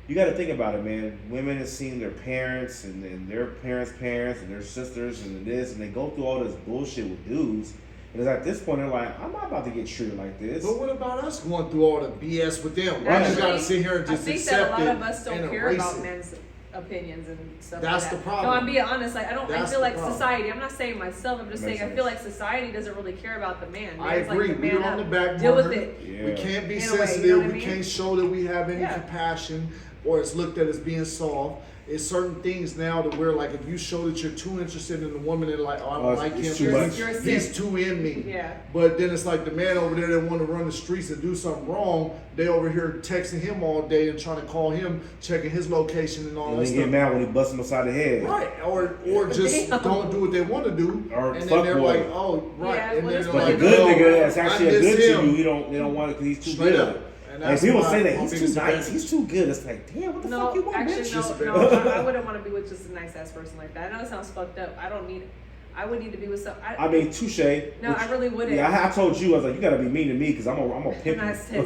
you got to think about it, man. Women have seen their parents and their parents' parents and their sisters and this, and they go through all this bullshit with dudes. And it's at this point they're like, I'm not about to get treated like this. But what about us going through all the BS with them? Why Right. you gotta sit here and I just think accept that a lot it of us don't and care erase about it? men's opinions and stuff That's like that. the problem. No, I'm being honest. Like, I That's feel the like problem. society, I'm not saying myself, I'm just That saying makes I feel like sense. society doesn't really care about the man. I It's agree. Like the We're man on the up. back Deal with burner. it. Yeah. We can't be In a way, sensitive. you know what I We mean? can't show that we have any Yeah. compassion, or it's looked at as being soft. It's certain things now that we're like, if you show that you're too interested in the woman and like, oh, I Oh, don't it's- like it's him, too because much. You're a he's simp. too in me. Yeah. But then it's like the man over there that want to run the streets and do something wrong. They over here texting him all day and trying to call him, checking his location and all And that they get stuff. mad when he busts him upside the head. Right, or just Damn. don't do what they want to do, Or and fuck then they're boy. like, oh, right, Yeah, and well, then it's they're But like, the good no, nigga that's actually I a miss good to him. you, they don't want it because he's too Straight good. up. And And that's people my- say that my he's biggest too nice, advantage. he's too good. It's like, damn, what the No, fuck you want, actually, bitch? Just no, a I wouldn't want to be with just a nice ass person like that. I know it sounds fucked up. I would need to be with some. I mean, touche. No, I really wouldn't. Yeah, I told you, I was like, you gotta be mean to me because I'm a pimp. And I you. said,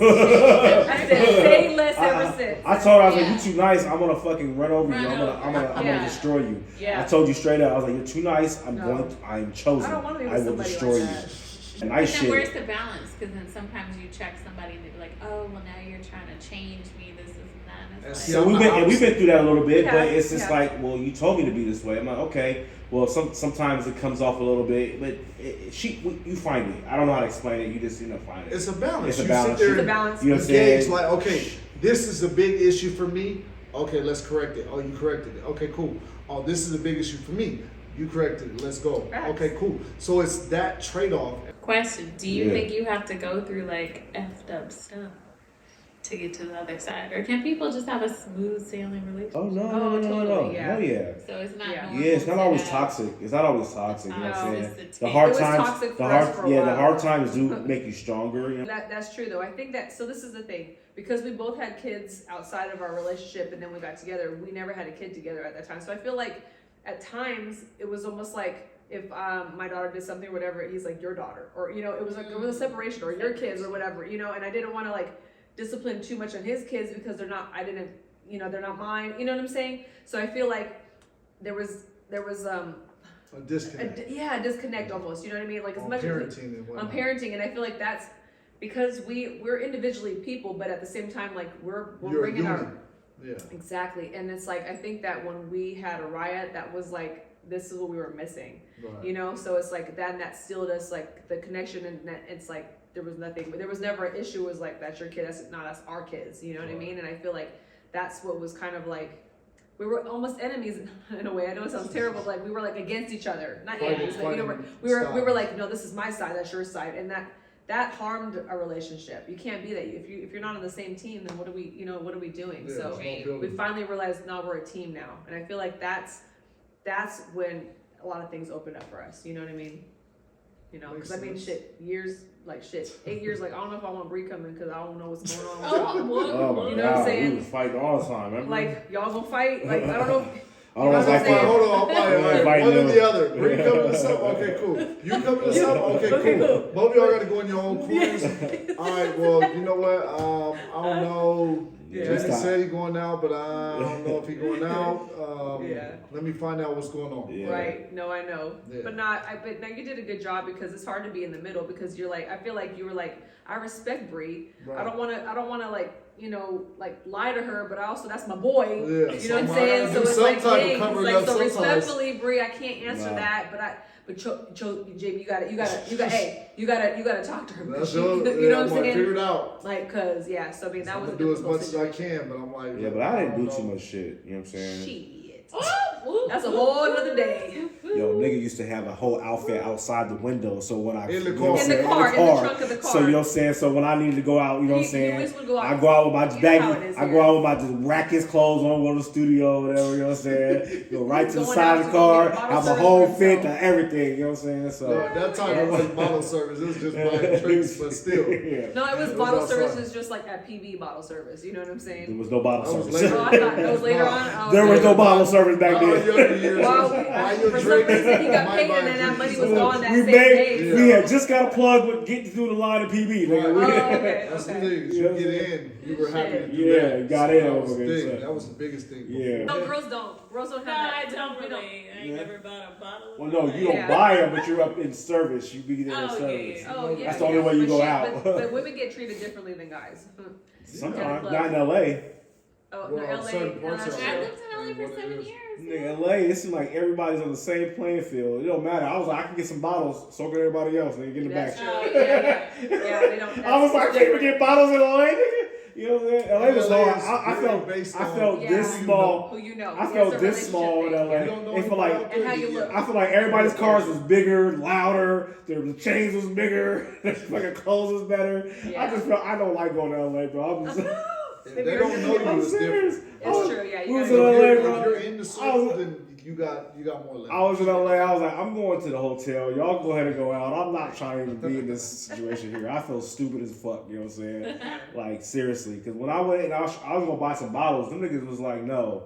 I said, say less ever since. I told her, I was Yeah. like, you too nice. I'm gonna fucking run over you. I'm Yeah. gonna destroy you. Yeah. I told you straight up. I was like, you're too nice. No. I'm chosen. I don't want to be I with will somebody destroy like that. Nice then shit. where's the balance? Because then sometimes you check somebody and they're like, oh, well, now you're trying to change me, this and that. And it's See, like, So we've been through that a little bit, Yeah, but it's just yeah. like, well, you told me to be this way. I'm like, okay. Well, sometimes it comes off a little bit, but you find it. I don't know how to explain it. You just find it. It's a balance. It's a You balance. sit there It's a balance. You know what I'm saying? engage like, okay, this is a big issue for me. Okay, let's correct it. Oh, you corrected it. Okay, cool. Oh, this is a big issue for me. You corrected it. Let's go. Facts. Okay, cool. So it's that trade-off. question, do you Yeah. think you have to go through like effed up stuff to get to the other side? Or can people just have a smooth sailing relationship? Oh no, Oh, no, no, no, no, totally, yeah. no, yeah. So it's not Yeah. normal Yeah, it's not to always have- toxic. It's not always toxic. You know what I'm No, saying? it's the The hard It was times, toxic the for hard, us for a yeah, the while. hard times do make you stronger. You know? That's true though. I think that so this is the thing because we both had kids outside of our relationship and then we got together. We never had a kid together at that time. So I feel like at times it was almost like if my daughter did something or whatever, he's like your daughter, or it was like there was a separation or your kids or whatever, and I didn't want to like discipline too much on his kids because they're not. I didn't, they're not mine. You know what I'm saying? So I feel like there was A disconnect. a disconnect almost. You know what I mean? Like as On much as parenting and whatnot. on parenting, and I feel like that's because we're individually people, but at the same time, like we're You're a bringing our human. Yeah. exactly, and it's like I think that when we had a riot, that was like this is what we were missing, Right. So it's like that stilled us like the connection, and that it's like there was nothing, but there was never an issue. It was like that's your kid, that's not us, our kids. You know what I mean? And I feel like that's what was kind of like. We were almost enemies in a way. I know it sounds terrible, but like we were like against each other, not enemies, but we were like, no, this is my side, that's your side, and that harmed a relationship. You can't be that. If you're not on the same team, then what are we doing? Yeah, So it's not we building. finally realized, no, we're a team now, and I feel like that's when a lot of things opened up for us. You know what I mean? Because I mean, Makes shit, 8 years. Like I don't know if I want Bree coming because I don't know what's going on. With Oh, y'all. what? Oh my You know what I'm God, saying? we was fighting all the time. Remember? Like y'all gonna fight? Like I don't know. I was you know like what I'm saying? Hold on, I'm Yeah, like, fighting one or them. the other. Bree coming to something? Okay, cool. You coming to something? Okay, Okay, cool. cool. Both of y'all gotta go in your own corners. Alright, well, you know what? I don't know. Yeah. Jesse said he going out, but I don't know if he going out. Yeah. Let me find out what's going on. Yeah. Right. No, I know. Yeah. But now you did a good job because it's hard to be in the middle because you're like, I feel like you were like, I respect Bree. Right. I don't want to like, like lie to her, but I also, that's my boy. Yeah, You know what I'm so I saying? gotta So do it's some like, type of dang, it's covering like, up so sometimes. respectfully, Bree, I can't answer Nah. that, but Jamie, you gotta talk to her because That's she, your, you know what I'm I'm like, figure saying? it out. Like, cause yeah, so I mean, that I'm was a gonna do as difficult much as I situation. can, but I'm like, Yeah, but I didn't do don't too know. much shit. You know what I'm saying? Shit. Oh, That's a whole other day. Yo, nigga used to have a whole outfit outside the window. So when I In the you know what car. I'm In the saying, car, in the trunk of the car. So you know what I'm saying. So when I needed to go out, you know what I'm You always saying. would go out. I go out with my You know how it baggy. is I here. go out with my just rackiest clothes on, go to the studio, whatever. You know what I'm saying. Go right to the Going side out of the to go car, get a bottle have my service whole for fit, himself. everything. You know what I'm saying. So No, that time it wasn't bottle service. It was just buying drinks, but still. yeah. No, it was It was bottle outside. services, just like at PB bottle service. You know what I'm There saying? was no bottle That was service. later. Oh, I thought that was later on. Oh, There was okay. no bottle service back Our then. younger years. Well, buy for your some drink, reason he got might paid buy and then that drinks. money was gone that we same made, day. we had just got a plug with getting through the line of PB. Nigga. Right. We- Oh, okay, That's the okay. thing. You You know what get I'm saying? in, you were happy to do Yeah, that. got So in That was over the there, thing. so- That was the biggest thing. Yeah. No, girls don't. Girls don't no, have I that. don't We really. I ain't Yeah. never bought a bottle. Well, no, you don't Yeah. buy them, but you're up in service. You be there in Oh, yeah, service. yeah. Oh yeah. That's the only way you But go shit, out. But women get treated differently than guys. Sometimes, Yeah. not in LA. Oh, Well, no, LA. certain parts that's of true. I lived in LA for What it 7 is. years. Nigga, LA, it seems like everybody's on the same playing field. It don't matter. I was like, I can get some bottles, so can everybody else. Nigga, get in the That's back. true. Oh, Yeah, they don't. I was like, I that's can't even different. get bottles in LA, nigga. You know what I'm saying? LA was LA hard. is I really felt, based I on felt Yeah. this who you small. Who you know. I It's felt a this small in relationship LA. thing. You don't know It felt like And how you look. I feel like everybody's cars was bigger, louder. The chains was bigger. Fucking clothes was better. Yeah. I just felt I don't like going to LA, bro. I'm just. If they don't know you, I'm it's serious. different. It's true, yeah. We You was gotta in go. LA, If bro. you're in the circle, then you got more left. I was in LA. I was like, I'm going to the hotel. Y'all go ahead and go out. I'm not trying to even be in this situation here. I feel stupid as fuck. You know what I'm saying? Like seriously, because when I went and I was gonna buy some bottles, them niggas was like, no,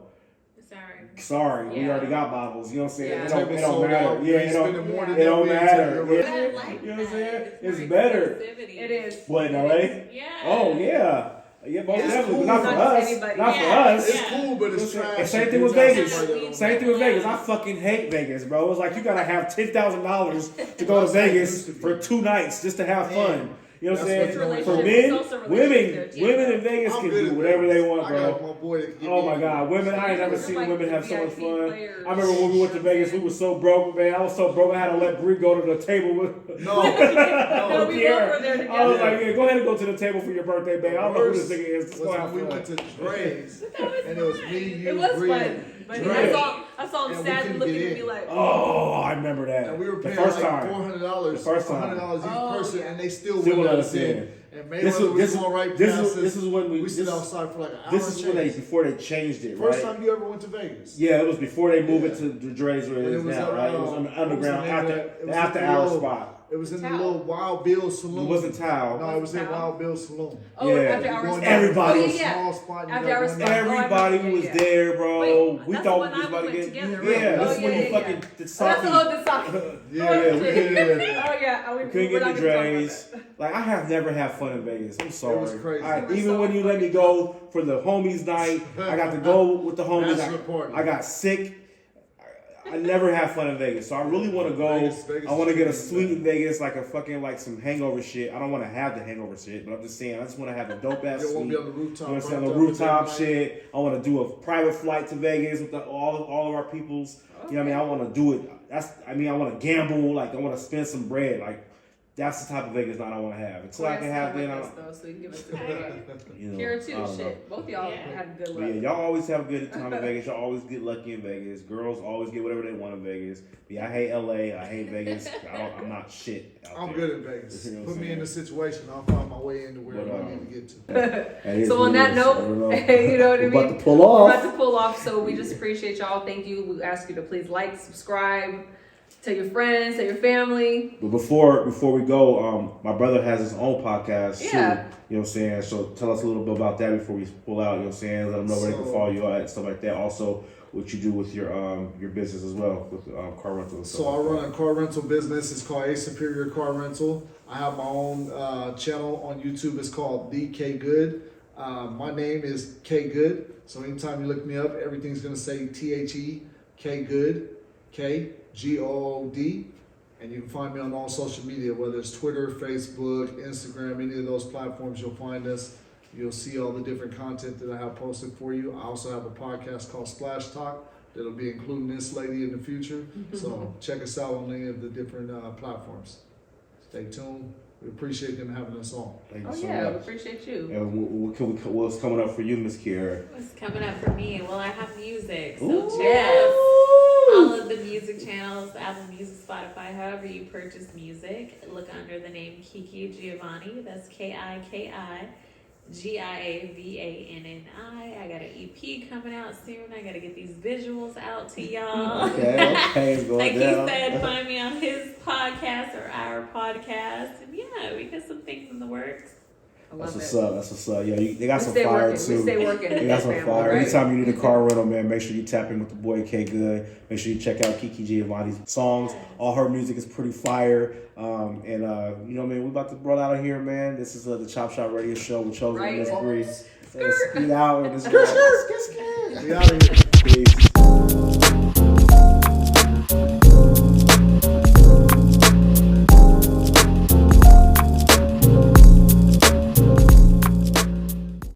sorry, we Yeah. already got bottles. You know what I'm saying? Yeah. It don't Table matter. sold out. Yeah, You it don't. spending more than It don't them matter. being Yeah. But I like You know what I'm that. saying? It's more better. exclusivity. It is. What in LA? Yeah. Oh yeah. Yeah, most Yeah. definitely. Cool. Not for Not just us. anybody. Not for Yeah. us. It's cool, but it's trash. And same thing with Vegas. Same thing with Vegas. I fucking hate Vegas, bro. It was like you gotta have $10,000 to go to Vegas for 2 nights just to have fun. You know what I'm That's saying? what's For relationship. men, It's also relationship there, too. women in Vegas I'm can good do at whatever Vegas. they want, I got bro. my boy that can get Oh me my in. God, women! I ain't never They're seen like women the have so much VIP fun. players. I remember when we went to Vegas, we were so broke, man. I was so broke, I had to let Bree go to the table with. No, No, no. we Kiera. both were there together. I was like, yeah, go ahead and go to the table for your birthday, babe. I don't know who this nigga is. Let's go was have when we fun. went to Dre's, That was and it was fun. me, you, It was Bree, fun. But Dre. I saw him And we sadly couldn't looking get at me in. like, Oh, I remember that. and we were the paying first like time. $400, The first time. $100 each Oh, person, yeah. and they still Still wouldn't let us in. And Mayweather was going right past us. This is when we stood this- outside for like an hour. This is and when they change. before they changed it, First right? time you ever went to Vegas? Yeah, it was before they moved Yeah. it to the Dre's where When it it is was now, at, right? It was on the what was the underground name of after that? It the was after in the hour little- spot. It was in Tao. the little Wild Bill Saloon. It wasn't Tao. No, it was in Tao? Wild Bill Saloon. oh, Yeah. after You hours. go in Everybody oh, was yeah, yeah. small spot. You After got hours one spot. night. Everybody yeah, was yeah. there, bro. Wait, we that's thought the we one was I about to went get together, yeah. right? This Oh, is when yeah, you yeah, fucking yeah. the That's Saki. the sock. Yeah, we did. Oh yeah, We couldn't we're get not the gonna talk about Dre's. that. Like I have never had fun in Vegas. I'm sorry. was crazy. I- We were even so when you let me fucking go for the homies night, I got to go with the homies. Bachelor party. I got sick. I never had fun in Vegas, so I really want to go. Vegas I want to get a is suite bad. in Vegas, like a fucking like some hangover shit. I don't want to have the hangover shit, but I'm just saying I just want to have a dope ass You suite. won't be on the rooftop. You know what I'm saying? burnt The up rooftop every night. shit. I want to do a private flight to Vegas with all of our peoples. You know what I mean? I want to do it. I want to gamble. Like I want to spend some bread. Like that's the type of Vegas night I want to have. Until I can have then. though, so you can give us the You know, Kiera I too. don't know. Shit, both of y'all Yeah. had good But luck. yeah, y'all always have a good time in Vegas. Y'all always get lucky in Vegas. Girls always get whatever they want in Vegas. But yeah, I hate LA. I hate Vegas. I'm not shit. Out I'm there. good at Vegas. You know what Put I'm me in saying? a situation, I'll find my way into where I need to get to. That is So what on it that is. I don't note, know. you know what I We're mean? about to pull We're off. about to pull off, so we just appreciate y'all. Thank you. We ask you to please like, subscribe, tell your friends, tell your family. But before we go, my brother has his own podcast too. Yeah. You know what I'm saying? So tell us a little bit about that before we pull out. You know what I'm saying? Let them know where they can So- follow you at and stuff like that. Also, what you do with your business as well with car rental. And stuff So I like run a car rental business. It's called A Superior Car Rental. I have my own channel on YouTube. It's called The Kgood. My name is Kgood. So anytime you look me up, everything's gonna say THE Kgood, KGOOD. And you can find me on all social media, whether it's Twitter, Facebook, Instagram, any of those platforms. You'll find us. You'll see all the different content that I have posted for you. I also have a podcast called Splash Talk that'll be including this lady in the future. So check us out on any of the different platforms. Stay tuned. We appreciate them having us on. that. Thank you Oh so yeah, we much. appreciate you. And what's coming up for you, Miss Kiera? What's coming up for me? Well, I have music, so Ooh. check out all of the music channels, Apple Music, Spotify, however you purchase music. Look under the name Kiki Giavanni. That's KIKI GIAVANNI. I got an EP coming out soon. I got to get these visuals out to y'all. Okay, it's going Like he down. said, find me on his podcast or our podcast. And yeah, we got some things in the works. I That's love what's it. up. That's what's up. Yeah, they got We some stay fire working. too. We stay working. They in got this some family, fire. right? Anytime you need a car rental, man, make sure you tap in with the boy Kgood. Make sure you check out Kiki Giovanni's songs. All her music is pretty fire. You know what I mean? We're about to roll out of here, man. This is the Chop Shop Radio Show with Chosen Right. Miss Bree. Skirt. Let's get out. Let's We out of here.